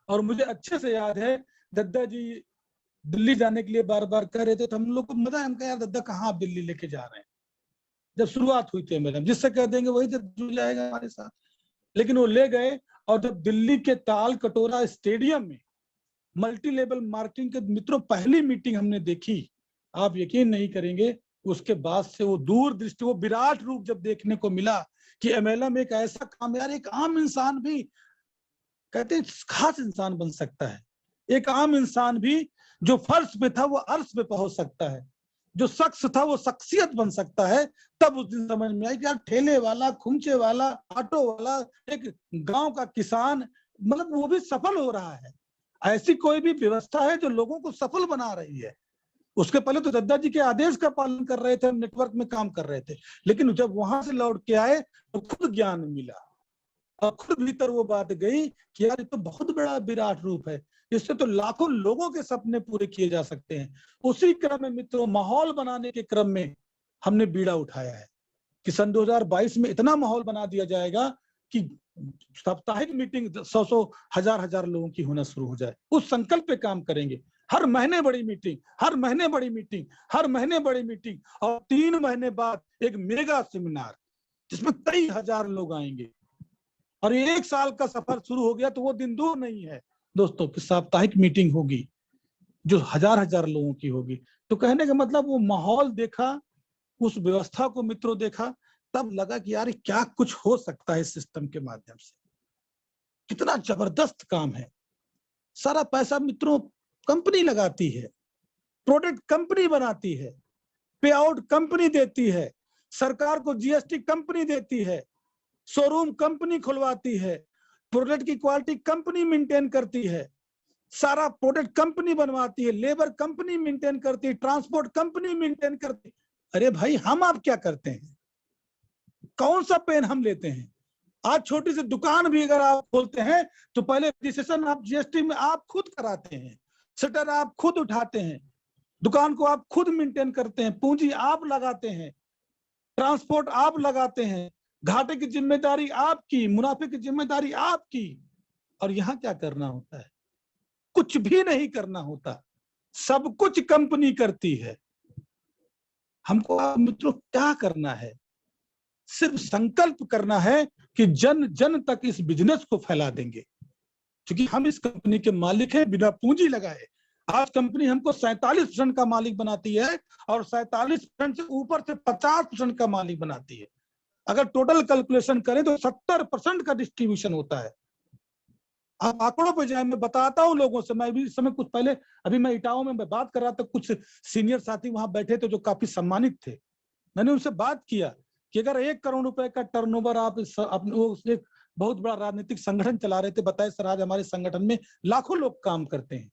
और मुझे अच्छे से याद है, दद्दा जी दिल्ली जाने के लिए बार बार कह रहे थे, तो हम लोग को मजा है, हम कहा यार दद्दा कहाँ आप दिल्ली लेके जा रहे हैं। जब शुरुआत हुई थी मैडम, जिससे कह देंगे वही जुड़ जाएगा हमारे साथ। लेकिन वो ले गए और जब दिल्ली के ताल कटोरा स्टेडियम में मल्टी लेवल मार्केटिंग के मित्रों पहली मीटिंग हमने देखी, आप यकीन नहीं करेंगे, उसके बाद से वो दूरदृष्टि, वो विराट रूप जब देखने को मिला कि एमएलएम एक ऐसा काम, यार एक आम इंसान भी, कहते हैं खास इंसान बन सकता है, एक आम इंसान भी जो फर्श पे था वो अर्श पे पहुंच सकता है, जो शख्स था वो शख्सियत बन सकता है। तब उस दिन समझ में आई कि यार ठेले वाला, खुंचे वाला, ऑटो वाला, एक गांव का किसान, मतलब वो भी सफल हो रहा है। ऐसी कोई भी व्यवस्था है जो लोगों को सफल बना रही है। उसके पहले तो दद्दा जी के आदेश का पालन कर रहे थे, नेटवर्क में काम कर रहे थे, लेकिन जब वहां से लौट के आए तो खुद ज्ञान मिला और खुद भीतर वो बात गई कि यार ये तो बहुत बड़ा विराट रूप है, इससे तो लाखों लोगों के सपने पूरे किए जा सकते हैं। उसी क्रम में मित्रों, माहौल बनाने के क्रम में हमने बीड़ा उठाया है कि सन 2022 में इतना माहौल बना दिया जाएगा कि साप्ताहिक मीटिंग 100 हजार लोगों की होना शुरू हो जाए। उस संकल्प पे काम करेंगे। हर महीने बड़ी मीटिंग, हर महीने बड़ी मीटिंग, हर महीने बड़ी मीटिंग, और 3 महीने बाद एक मेगा सेमिनार जिसमें कई हजार लोग आएंगे। और 1 साल का सफर शुरू हो गया तो वो दिन दूर नहीं है दोस्तों कि साप्ताहिक मीटिंग होगी जो हजार लोगों की होगी। तो कहने का मतलब वो माहौल देखा, उस व्यवस्था को मित्रों देखा, तब लगा कि यार क्या कुछ हो सकता है इस सिस्टम के माध्यम से, कितना जबरदस्त काम है। सारा पैसा मित्रों कंपनी लगाती है, प्रोडक्ट कंपनी बनाती है, पे आउट कंपनी देती है, सरकार को जीएसटी कंपनी देती है, शोरूम कंपनी खुलवाती है, प्रोडक्ट की क्वालिटी कंपनी मेंटेन करती है, सारा प्रोडक्ट कंपनी बनवाती है, लेबर कंपनी मेंटेन करती है, ट्रांसपोर्ट कंपनी मेंटेन करती है। अरे भाई हम आप क्या करते हैं? कौन सा पेन हम लेते हैं? आज छोटी सी दुकान भी अगर आप खोलते हैं तो पहले रजिस्ट्रेशन आप जीएसटी में आप खुद कराते हैं, शटर आप खुद उठाते हैं, दुकान को आप खुद मेंटेन करते हैं, पूंजी आप लगाते हैं, ट्रांसपोर्ट आप लगाते हैं, घाटे की जिम्मेदारी आपकी, मुनाफे की जिम्मेदारी आपकी। और यहाँ क्या करना होता है? कुछ भी नहीं करना होता, सब कुछ कंपनी करती है। हमको आप मित्रों क्या करना है? सिर्फ संकल्प करना है कि जन जन तक इस बिजनेस को फैला देंगे, क्योंकि हम इस कंपनी के मालिक हैं बिना पूंजी लगाए। आज कंपनी हमको 47% का मालिक बनाती है और 47% से ऊपर से 50% का मालिक बनाती है। अगर टोटल कैलकुलेशन करें तो 70% का डिस्ट्रीब्यूशन होता है। आप आंकड़ों पर जाए, मैं बताता हूं लोगों से। मैं भी इस समय कुछ पहले अभी मैं इटावा में बात कर रहा था, कुछ सीनियर साथी वहां बैठे थे जो काफी सम्मानित थे। मैंने उनसे बात किया कि अगर 1 करोड़ रुपए का टर्नओवर आप एक बहुत बड़ा राजनीतिक संगठन चला रहे थे, बताए सर आज हमारे संगठन में लाखों लोग काम करते हैं।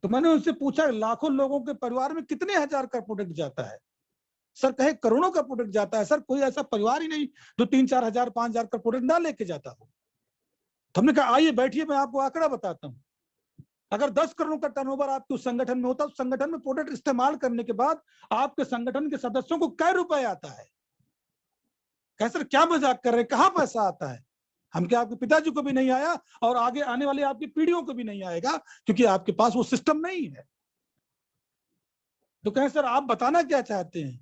तो मैंने उनसे पूछा लाखों लोगों के परिवार में कितने हजार का प्रोडक्ट जाता है? सर कहे करोड़ों का प्रोडक्ट जाता है। सर कोई ऐसा परिवार ही नहीं जो 3-4 हजार 5 हजार का प्रोडक्ट ना लेके जाता हो। तो हमने कहा आइए बैठिए, मैं आपको आंकड़ा बताता हूँ। अगर 10 करोड़ का टर्नओवर आपके उस संगठन में होता, उस संगठन में प्रोडक्ट इस्तेमाल करने के बाद आपके संगठन के सदस्यों को कै रुपए आता है? कहे सर क्या मजाक कर रहे हैं, कहां पैसा आता है? हम क्या आपके पिताजी को भी नहीं आया और आगे आने वाली आपकी पीढ़ियों को भी नहीं आएगा, क्योंकि आपके पास वो सिस्टम नहीं है। तो कहें सर आप बताना क्या चाहते हैं?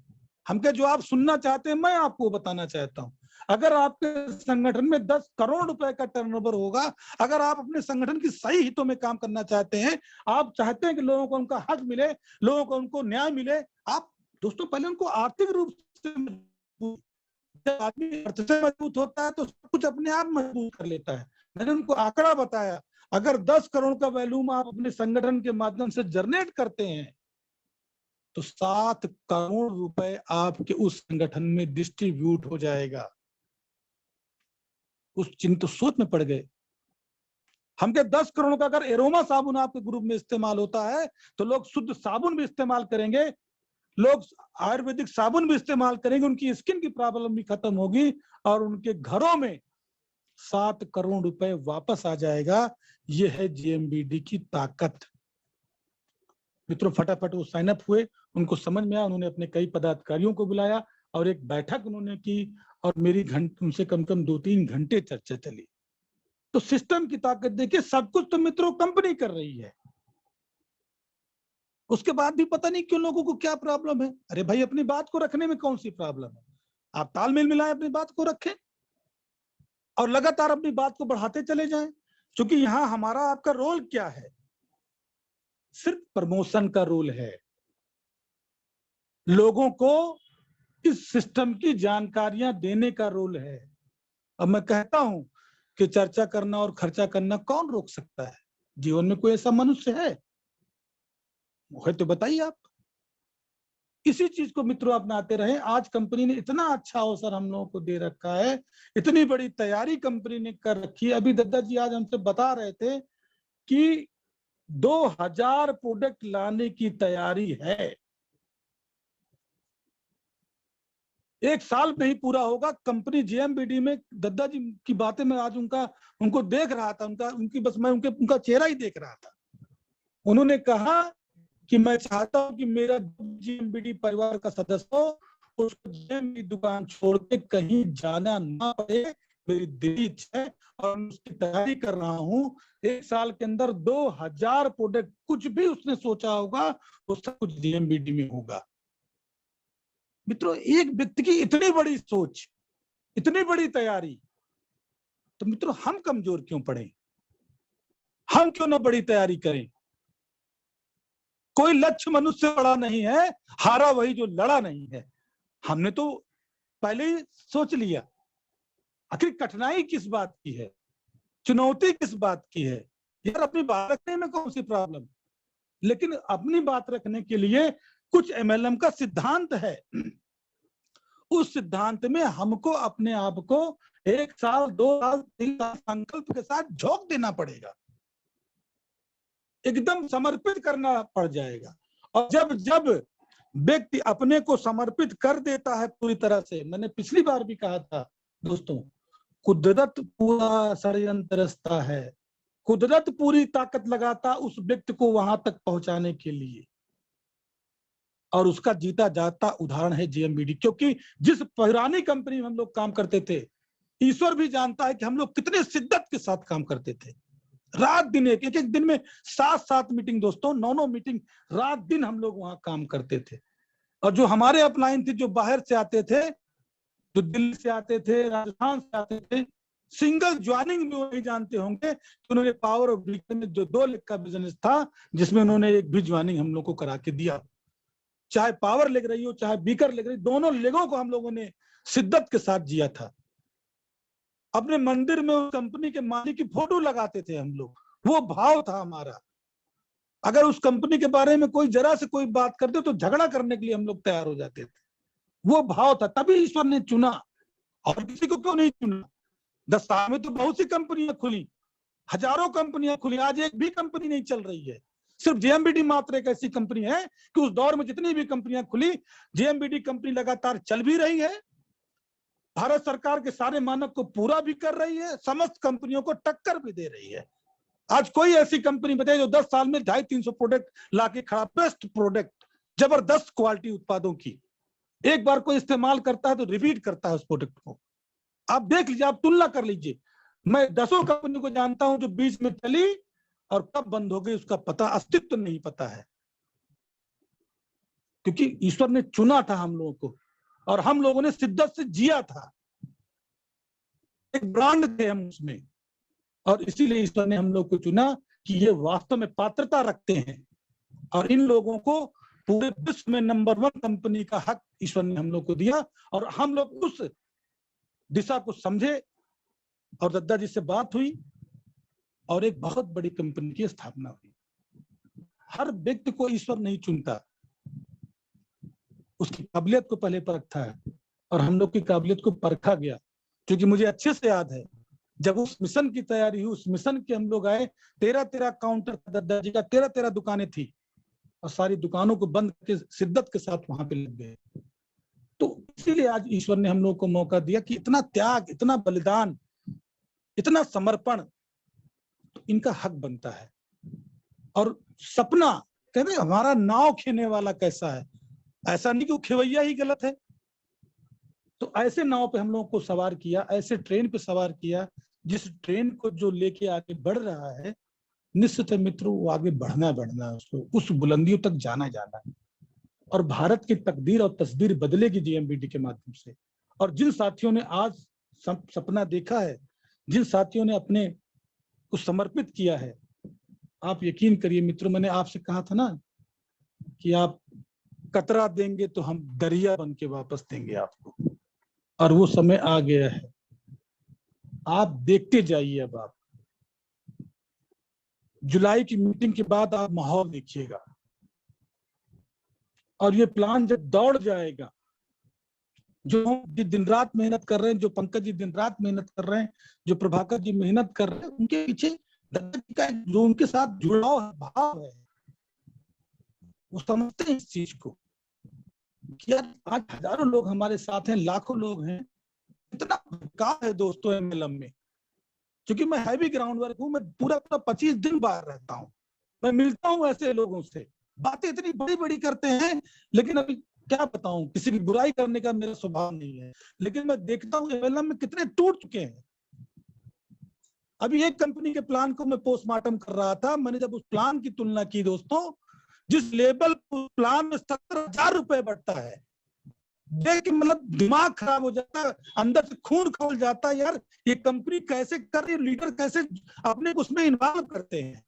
हम क्या जो आप सुनना चाहते हैं मैं आपको बताना चाहता हूं। अगर आपके संगठन में 10 करोड़ रुपए का टर्नओवर होगा, अगर आप अपने संगठन की सही हितों में काम करना चाहते हैं, आप चाहते हैं कि लोगों को उनका हक मिले, लोगों को उनको न्याय मिले, आप दोस्तों पहले उनको आर्थिक रूप से मजबूत, जब आदमी अर्थ से मजबूत होता है तो सब कुछ अपने आप मजबूत कर लेता है। मैंने उनको आंकड़ा बताया, अगर 10 करोड़ का वैल्यूम आप अपने संगठन के माध्यम से जनरेट करते हैं तो 7 करोड़ रुपए आपके उस संगठन में डिस्ट्रीब्यूट हो जाएगा। उस चिंता सोच में पड़ गए हम के 10 करोड़ का अगर एरोमा साबुन आपके ग्रुप में इस्तेमाल होता है तो लोग शुद्ध साबुन भी इस्तेमाल करेंगे, लोग आयुर्वेदिक साबुन भी इस्तेमाल करेंगे, उनकी स्किन की प्रॉब्लम भी खत्म होगी और उनके घरों में 7 करोड़ रुपए वापस आ जाएगा। यह है जीएमबीडी की ताकत। मित्रों फटाफट वो साइन अप हुए, उनको समझ में आया, उन्होंने अपने कई पदाधिकारियों को बुलाया और एक बैठक उन्होंने की और मेरी उनसे कम से कम 2-3 घंटे चर्चा चली। तो सिस्टम की ताकत देखिए, सब कुछ तो मित्रों कंपनी कर रही है, उसके बाद भी पता नहीं क्यों लोगों को क्या प्रॉब्लम है। अरे भाई अपनी बात को रखने में कौन सी प्रॉब्लम है? आप तालमेल मिलाएं, अपनी बात को रखें और लगातार अपनी बात को बढ़ाते चले जाएं, क्योंकि यहाँ हमारा आपका रोल क्या है? सिर्फ प्रमोशन का रोल है, लोगों को इस सिस्टम की जानकारियां देने का रोल है। अब मैं कहता हूं कि चर्चा करना और खर्चा करना कौन रोक सकता है? जीवन में कोई ऐसा मनुष्य है तो बताइए आप। इसी चीज को मित्रों अपनाते रहे। आज कंपनी ने इतना अच्छा अवसर हम लोगों को दे रखा है, इतनी बड़ी तैयारी कंपनी ने कर रखी है। अभी दद्दा जी आज हमसे बता रहे थे कि 2000 प्रोडक्ट लाने की तैयारी है, 1 साल में ही पूरा होगा। कंपनी जीएमबीडी में दद्दा जी की बातें मैं आज उनको देख रहा था, मैं उनका चेहरा ही देख रहा था। उन्होंने कहा कि मैं चाहता हूं कि मेरा जीएमबीडी परिवार का सदस्य हो, उसको जीएमबीडी दुकान छोड़ के कहीं जाना ना पड़े, मेरी दिली इच्छा है और मैं उसकी तैयारी कर रहा हूं। 1 साल के अंदर 2000 प्रोडक्ट, कुछ भी उसने सोचा होगा वो सब कुछ जीएमबीडी में होगा। मित्रों एक व्यक्ति की इतनी बड़ी सोच, इतनी बड़ी तैयारी, तो मित्रों हम कमजोर क्यों पड़े? हम क्यों ना बड़ी तैयारी करें? कोई लक्ष्य मनुष्य से बड़ा नहीं है, हारा वही जो लड़ा नहीं है। हमने तो पहले ही सोच लिया। आखिर कठिनाई किस बात की है, चुनौती किस बात की है? यार अपनी बात रखने में कौन सी प्रॉब्लम? लेकिन अपनी बात रखने के लिए कुछ एमएलएम का सिद्धांत है। उस सिद्धांत में हमको अपने आप को 1 साल 2 साल 3 साल संकल्प के साथ झोंक देना पड़ेगा, एकदम समर्पित करना पड़ जाएगा। और जब जब व्यक्ति अपने को समर्पित कर देता है पूरी तरह से, मैंने पिछली बार भी कहा था दोस्तों, कुदरत पूरा षड्यंत्र रचता है, कुदरत पूरी ताकत लगाता उस व्यक्ति को वहां तक पहुंचाने के लिए। और उसका जीता जाता उदाहरण है जेएमबीडी। क्योंकि जिस पुरानी कंपनी में हम लोग काम करते थे, ईश्वर भी जानता है कि हम लोग कितने शिद्दत के साथ काम करते थे। रात दिन एक एक दिन में 7-7 मीटिंग दोस्तों, 9-9 मीटिंग रात दिन हम लोग वहां काम करते थे। और जो हमारे अपलाइन थे, जो बाहर से आते थे, जो दिल्ली से आते थे, राजस्थान से आते थे, सिंगल ज्वाइनिंग भी वो नहीं जानते होंगे कि उन्होंने पावर ऑफ बीकर में जो 2 लाख का बिजनेस था, जिसमें उन्होंने एक भी ज्वाइनिंग हम लोग को करा के दिया। चाहे पावर लेग रही हो, चाहे बीकर लेग रही, दोनों लेगों को हम लोगों ने शिद्दत के साथ जिया था। अपने मंदिर में उस कंपनी के मालिक की फोटो लगाते थे हम लोग, वो भाव था हमारा। अगर उस कंपनी के बारे में कोई जरा से कोई बात करते तो झगड़ा करने के लिए हम लोग तैयार हो जाते थे, वो भाव था। तभी ईश्वर ने चुना, और किसी को क्यों नहीं चुना। 10 साल में तो बहुत सी कंपनियां खुली, हजारों कंपनियां खुली, आज एक भी कंपनी नहीं चल रही है। सिर्फ जेएमबीडी मात्र एक ऐसी कंपनी है कि उस दौर में जितनी भी कंपनियां खुली, जेएमबीडी कंपनी लगातार चल भी रही है, भारत सरकार के सारे मानक को पूरा भी कर रही है, समस्त कंपनियों को टक्कर भी दे रही है। आज कोई ऐसी कंपनी बताइए जो 10 साल में 250-300 प्रोडक्ट लाके खड़ा, बेस्ट प्रोडक्ट, जबरदस्त क्वालिटी उत्पादों की, एक बार कोई इस्तेमाल करता है तो रिपीट करता है उस प्रोडक्ट को। आप देख लीजिए, आप तुलना कर लीजिए। मैं 10 कंपनी को जानता हूं जो बीच में चली और कब बंद हो गई उसका पता, अस्तित्व नहीं पता है। क्योंकि ईश्वर ने चुना था हम लोगों को, और हम लोगों ने शिद्दत से जिया था। एक ब्रांड थे हम उसमें, और इसीलिए ईश्वर ने हम लोग को चुना कि ये वास्तव में पात्रता रखते हैं, और इन लोगों को पूरे विश्व में नंबर 1 कंपनी का हक ईश्वर ने हम लोग को दिया। और हम लोग उस दिशा को समझे, और दद्दा जी से बात हुई, और एक बहुत बड़ी कंपनी की स्थापना हुई। हर व्यक्ति को ईश्वर नहीं चुनता, उसकी काबिलियत को पहले परखता है, और हम लोग की काबिलियत को परखा गया। क्योंकि मुझे अच्छे से याद है, जब उस मिशन की तैयारी हुई, उस मिशन के हम लोग आए, 13-13 काउंटर, दद्दा जी का 13-13 दुकानें थी, और सारी दुकानों को बंद करके शिद्दत के साथ वहां पे लग गए। तो इसीलिए आज ईश्वर ने हम लोग को मौका दिया कि इतना त्याग, इतना बलिदान, इतना समर्पण, तो इनका हक बनता है। और सपना, कहते हमारा नाव खेने वाला कैसा है, ऐसा नहीं कि वो खेवैया ही गलत है। तो ऐसे नाव पे हम लोगों को सवार किया, ऐसे ट्रेन पे सवार किया, जिस ट्रेन को जो लेके आगे बढ़ रहा है, निश्चित है मित्रों, वो आगे बढ़ना है, उसको उस बुलंदियों तक जाना है। और भारत की तकदीर और तस्वीर बदलेगी जेएमबीडी के माध्यम से। और जिन साथियों ने आज सपना देखा है, जिन साथियों ने अपने को समर्पित किया है, आप यकीन करिए मित्रों, मैंने आपसे कहा था ना कि आप कतरा देंगे तो हम दरिया बन के वापस देंगे आपको, और वो समय आ गया है। आप देखते जाइए। अब आप जुलाई की मीटिंग के बाद आप माहौल देखिएगा, और ये प्लान जब दौड़ जाएगा, जो हम दिन रात मेहनत कर रहे हैं, जो पंकज जी दिन रात मेहनत कर रहे हैं, जो प्रभाकर जी मेहनत कर रहे हैं, उनके पीछे दद्दा जी का जो उनके साथ जुड़ाव है, भाव है, वो समझते हैं इस चीज को कि यार आज हजारों लोग हमारे साथ हैं, लाखों लोग हैं। इतना काम है दोस्तों एमएलएम में, क्योंकि मैं हैवी ग्राउंड वर्क हूँ, मैं पूरा 25 दिन बाहर रहता हूँ, मैं मिलता हूँ ऐसे लोगों से, बातें इतनी बड़ी बड़ी करते हैं, लेकिन अभी क्या बताऊं, किसी की बुराई करने का मेरा स्वभाव नहीं है, लेकिन मैं देखता हूँ एमएलएम में कितने टूट चुके हैं। अभी एक कंपनी के प्लान को मैं पोस्टमार्टम कर रहा था, मैंने जब उस प्लान की तुलना की दोस्तों, जिस लेवल प्लान में 70,000 रुपए बढ़ता है, देख के मतलब दिमाग खराब हो जाता है, अंदर से खून खौल जाता है। यार ये कंपनी कैसे कर रही है, लीडर कैसे अपने उसमें इन्वॉल्व करते हैं।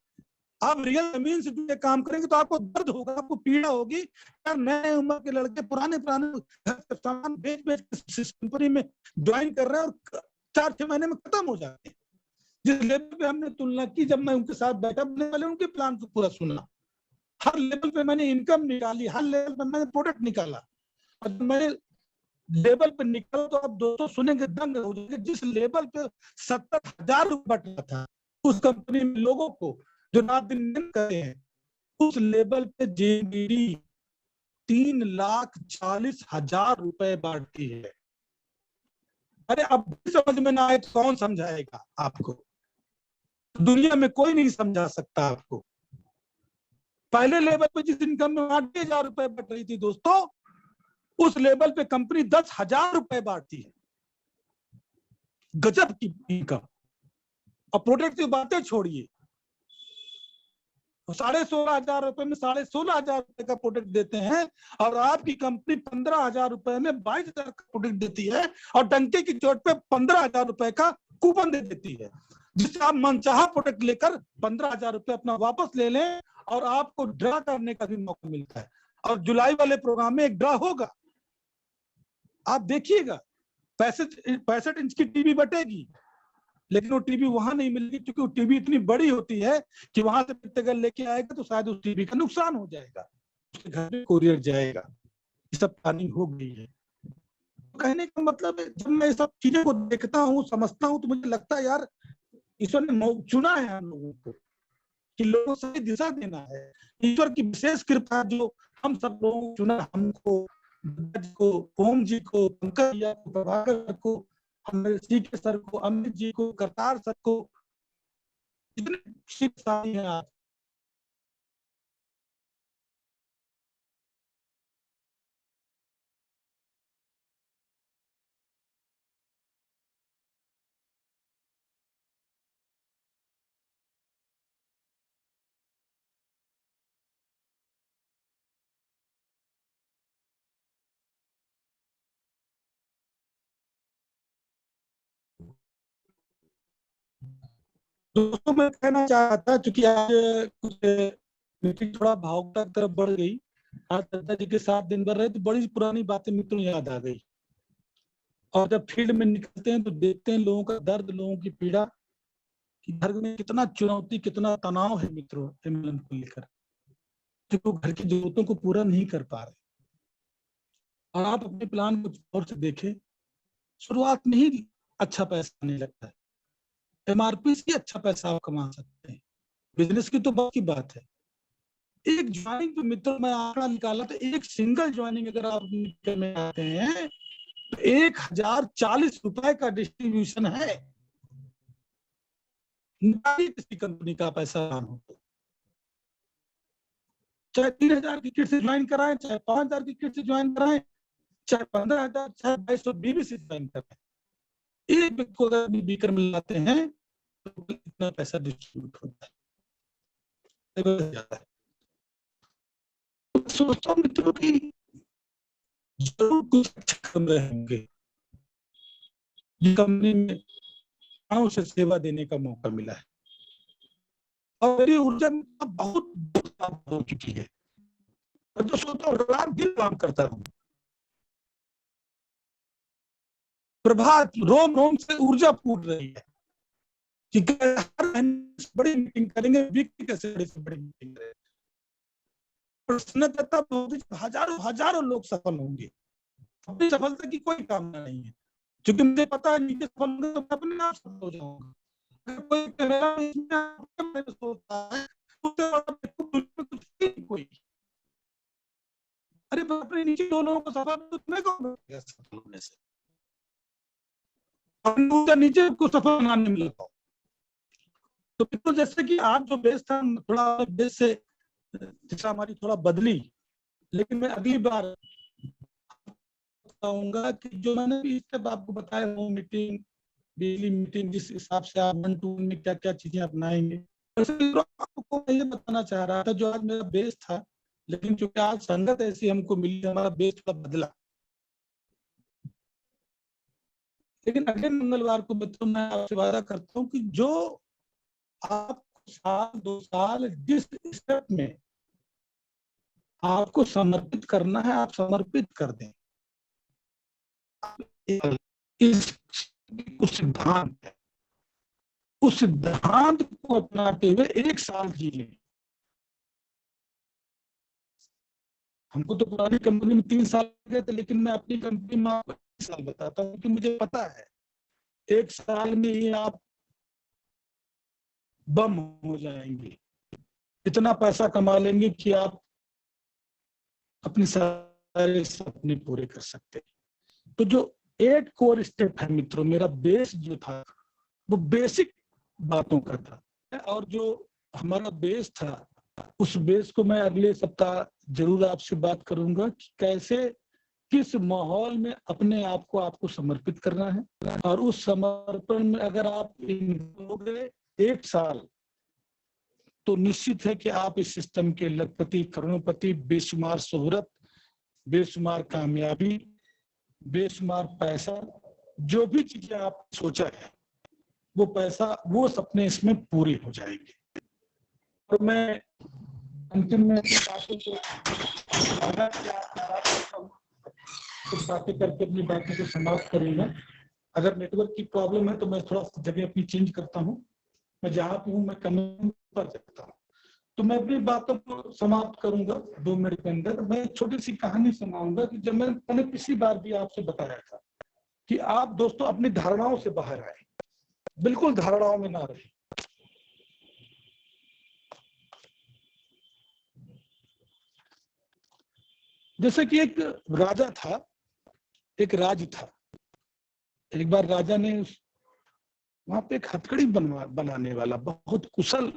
आप रियल जमीन से जुड़े काम करेंगे तो आपको दर्द होगा, आपको पीड़ा होगी। यार नए उम्र के लड़के पुराने सामान बेच बेच कंपनी में ज्वाइन कर रहे हैं, और 4-6 महीने में खत्म हो जाते हैं। जिस लेवल पे हमने तुलना की, जब मैं उनके साथ बैठा, मैंने पहले उनके प्लान को पूरा सुना, हर लेवल पे मैंने इनकम निकाली, हर लेवल पे मैंने प्रोडक्ट निकाला, और मैंने लेवल पे निकल तो आप दोस्तों सुनेंगे दंग हो जाएंगे। जिस लेवल पे 70,000 रुपये बट रहा था उस कंपनी में लोगों को जो रात दिन मेहनत करते हैं, उस लेवल पे जेएमबीडी 3,40,000 रुपए बांटती है। अरे अब भी समझ में ना आए तो कौन समझाएगा आपको, दुनिया में कोई नहीं समझा सकता आपको। पहले लेवल पे जिस इनकम में 8,000 रुपए बट रही थी दोस्तों, उस लेवल पे कंपनी 10,000 रुपए बांटती है। गजब की इनकम। और प्रोडक्ट की बातें छोड़िए, 16,500 रुपए में 16,500 रुपए का प्रोडक्ट देते हैं, और आपकी कंपनी 15,000 रुपए में 22,000 का प्रोडक्ट देती है, और डंके की चोट पे 15,000 रुपए का कूपन दे देती है, जिससे आप मनचाहा प्रोडक्ट लेकर 15,000 रुपए अपना वापस ले लें, और आपको ड्रा करने का भी मौका मिलता है। और जुलाई वाले प्रोग्राम में एक ड्रा होगा, आप देखिएगा। 65 इंच की टीवी बटेगी, लेकिन वो टीवी वहां नहीं मिलेगी, क्योंकि वो टीवी इतनी बड़ी होती है कि वहां से अगर लेके आएगा तो शायद उस टीवी का नुकसान हो जाएगा, उसके घर में कोरियर जाएगा। ये सब प्लानिंग हो गई है। तो कहने का मतलब है, जब मैं सब चीजों को देखता हूँ, समझता हूँ, तो मुझे लगता है यार ईश्वर ने चुना है हम लोगों को, कि लोगों को सही दिशा देना है। ईश्वर की विशेष कृपा जो हम सब लोगों को चुना, हमको, को, ओम जी को, पंकज भैया को, प्रभाकर को, हमारे सीके सर को, अमित जी को, करतार सर को, इतने शिक्षार्थी हैं आप। दोस्तों मैं कहना चाह रहा था, क्योंकि आज कुछ मीटिंग थोड़ा भावुकता की तरफ बढ़ गई, आज दत्ता जी के साथ दिन भर रहे तो बड़ी पुरानी बातें मित्रों याद आ गई। और जब फील्ड में निकलते हैं तो देखते हैं लोगों का दर्द, लोगों की पीड़ा, कि घर में कितना चुनौती, कितना तनाव है मित्रों एमएलएम को लेकर, क्योंकि वो घर की जरूरतों को पूरा नहीं कर पा रहे। और आप अपने प्लान को और से देखें, शुरुआत में ही अच्छा पैसा आने लगता है, एमआरपी से अच्छा पैसा आप कमा सकते हैं। बिजनेस की तो बात की बात है। एक ज्वाइनिंग तो मित्रों मैं आंकड़ा निकाला, तो एक सिंगल ज्वाइनिंग अगर आप में आते हैं तो 1,040 रुपए का डिस्ट्रीब्यूशन है। किसी कंपनी का पैसा हो तो, चाहे 3,000 की किट से ज्वाइन कराएं, चाहे 5,000 की किट से ज्वाइन कराएं, चाहे 15,000, चाहे 2,220 से ज्वाइन कराएं, एक व्यक्ति को अगर बीकर मिलाते हैं तो इतना पैसा डिस्ट्रीब्यूट होता है। तो सोचता हूँ मित्रों की जरूर कुछ अच्छे काम रहेंगे। कंपनी में गांव से सेवा देने का मौका मिला है, और मेरी ऊर्जा में बहुत हो चुकी है। मैं तो सोचता हूँ रात दिन काम करता हूँ, प्रभात रोम रोम से ऊर्जा फूट रही है कि हर बड़ी मीटिंग करेंगे, वीक कैसे बड़ी मीटिंग करेंगे। प्रसन्नता हजारों हजारों लोग सफल होंगे। अपनी सफलता की कोई कामना नहीं है, क्योंकि मुझे पता है नीचे सफल होंगे तो मैं अपने आप सफल हो जाऊंगा। कोई सोचता है कोई, अरे अपने नीचे दो लोगों को सफल सफल होने से नीचे को सफल बनाने में लगा। तो जैसे कि आज जो बेस था, थोड़ा बेस से दिशा हमारी थोड़ा बदली, लेकिन मैं अगली बार बताऊंगा कि जो मैंने भी स्टेप आपको बताया वो मीटिंग, डेली मीटिंग, जिस हिसाब से आप 1 to 1 में क्या क्या चीजें अपनाएंगे। आपको मैं ये बताना चाह रहा था, जो आज मेरा बेस था, लेकिन चूंकि आज संगत ऐसी हमको मिली, हमारा बेस थोड़ा बदला। लेकिन अगले मंगलवार को मित्रों मैं आपसे वादा करता हूँ कि जो आप साल 2 साल जिस स्टेप में आपको समर्पित करना है, आप समर्पित कर दें। इस कुछ सिद्धांत है, उस सिद्धांत को अपनाते हुए 1 साल जी लें। हमको तो पुरानी कंपनी में 3 साल गए थे, लेकिन मैं अपनी कंपनी में 1 साल बताता हूँ कि मुझे पता है 1 साल में ही आप बम हो जाएंगे, इतना पैसा कमा लेंगे कि आप अपने सारे सपने पूरे कर सकते हैं। तो जो 8 कोर स्टेप है मित्रों, मेरा बेस जो था वो बेसिक बातों का था, और जो हमारा बेस था उस बेस को मैं अगले सप्ताह जरूर आपसे बात करूंगा कि कैसे किस माहौल में अपने आप को आपको समर्पित करना है। और उस समर्पण में अगर आप हो गए 1 साल, तो निश्चित है कि आप इस सिस्टम के लखपति, करोड़पति, बेशुमार शोहरत, बेशुमार कामयाबी, बेशुमार पैसा, जो भी चीजें आप सोचा है वो पैसा, वो सपने इसमें पूरे हो जाएंगे। तो मैं अंतिम में बातों को कुछ बातें करके अपनी बातों को समाप्त करूंगा। अगर नेटवर्क की प्रॉब्लम है तो मैं थोड़ा जगह अपनी चेंज करता हूँ। मैं जहाँ पे हूँ मैं कमेंट कर सकता हूँ। तो मैं अपनी बातों को समाप्त करूंगा 2 मिनट के अंदर। मैं एक छोटी सी कहानी सुनाऊंगा कि जब मैंने पिछली बार भी आपसे बताया था कि आप दोस्तों अपनी धारणाओं से बाहर आए, बिल्कुल धारणाओं में ना रहे। जैसे कि एक राजा था, एक राज था। एक बार राजा ने वहां पे एक हथकड़ी बनाने वाला, बहुत कुशल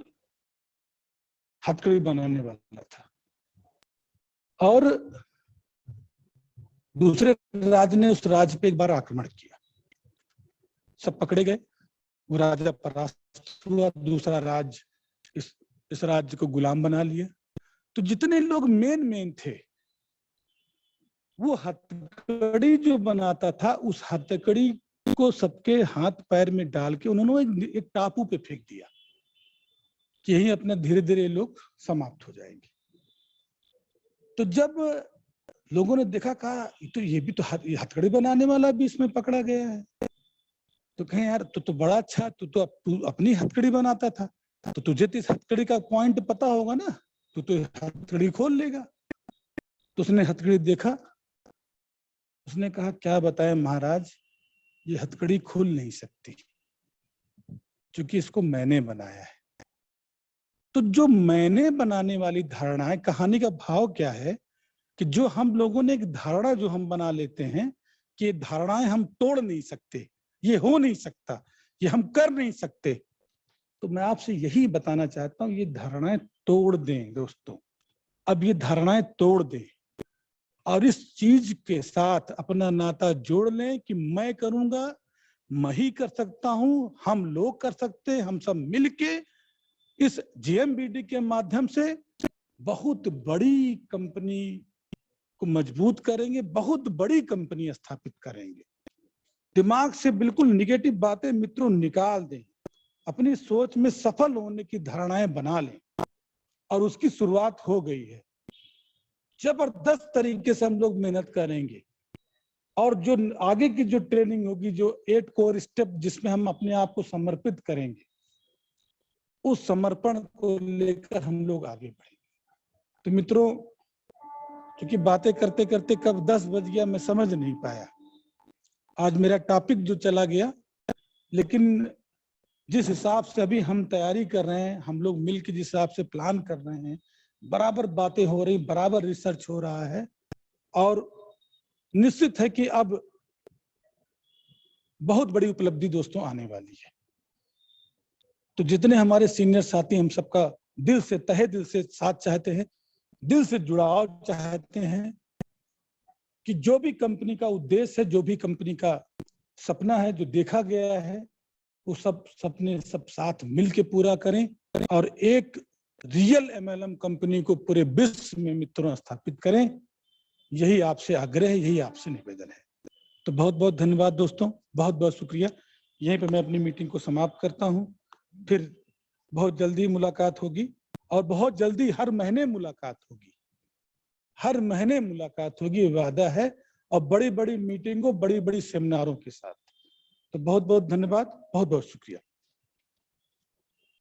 हथकड़ी बनाने वाला था, और दूसरे राज ने उस राज पे एक बार आक्रमण किया। सब पकड़े गए, वो राजा परास्त हुआ, दूसरा राज इस राज्य को गुलाम बना लिया। तो जितने लोग मेन थे, वो हथकड़ी जो बनाता था, उस हथकड़ी को सबके हाथ पैर में डाल के उन्होंने एक टापू पे फेंक दिया कि यही अपने धीरे धीरे लोग समाप्त हो जाएंगे। तो जब लोगों ने देखा, कहा तो ये भी तो हथकड़ी बनाने वाला भी इसमें पकड़ा गया है। तो कहें यार तो बड़ा अच्छा, तू अपनी हथकड़ी बनाता था, तो तुझे तो इस हथकड़ी का पॉइंट पता होगा ना, तू तो हथकड़ी खोल लेगा। तो उसने हथकड़ी देखा, उसने कहा क्या बताएं महाराज, ये हथकड़ी खुल नहीं सकती क्योंकि इसको मैंने बनाया है। तो जो मैंने बनाने वाली धारणा है, कहानी का भाव क्या है कि जो हम लोगों ने एक धारणा जो हम बना लेते हैं कि ये धारणाएं हम तोड़ नहीं सकते, ये हो नहीं सकता, ये हम कर नहीं सकते, तो मैं आपसे यही बताना चाहता हूं, ये धारणाएं तोड़ दें दोस्तों। अब ये धारणाएं तोड़ दें और इस चीज के साथ अपना नाता जोड़ लें कि मैं करूंगा, मैं ही कर सकता हूं, हम लोग कर सकते हैं, हम सब मिलके इस GMBD के माध्यम से बहुत बड़ी कंपनी को मजबूत करेंगे, बहुत बड़ी कंपनी स्थापित करेंगे। दिमाग से बिल्कुल निगेटिव बातें मित्रों निकाल दें, अपनी सोच में सफल होने की धारणाएं बना लें, और उसकी शुरुआत हो गई है। जबरदस्त तरीके से हम लोग मेहनत करेंगे, और जो आगे की जो ट्रेनिंग होगी, जो 8 कोर स्टेप जिसमें हम अपने आप को समर्पित करेंगे, उस समर्पण को लेकर हम लोग आगे बढ़ेंगे। तो मित्रों, क्योंकि बातें करते करते कब 10 बज गया मैं समझ नहीं पाया, आज मेरा टॉपिक जो चला गया, लेकिन जिस हिसाब से अभी हम तैयारी कर रहे हैं, हम लोग मिलकर जिस हिसाब से प्लान कर रहे हैं, बराबर बातें हो रही, बराबर रिसर्च हो रहा है, और निश्चित है कि अब बहुत बड़ी उपलब्धि दोस्तों आने वाली है। तो जितने हमारे सीनियर साथी, हम सबका दिल से, तहे दिल से साथ चाहते हैं, दिल से जुड़ाव चाहते हैं कि जो भी कंपनी का उद्देश्य है, जो भी कंपनी का सपना है, जो देखा गया है, वो सब सपने सब साथ मिलके पूरा करें, और एक रियल MLM कंपनी को पूरे विश्व में मित्रों स्थापित करें। यही आपसे आग्रह है, यही आपसे निवेदन है। तो बहुत बहुत धन्यवाद दोस्तों, बहुत बहुत शुक्रिया। यहीं पे मैं अपनी मीटिंग को समाप्त करता हूं। फिर बहुत जल्दी मुलाकात होगी, और बहुत जल्दी हर महीने मुलाकात होगी, हर महीने मुलाकात होगी, वादा है, और बड़ी बड़ी मीटिंगों, बड़ी बड़ी सेमिनारों के साथ। तो बहुत बहुत धन्यवाद, बहुत बहुत शुक्रिया।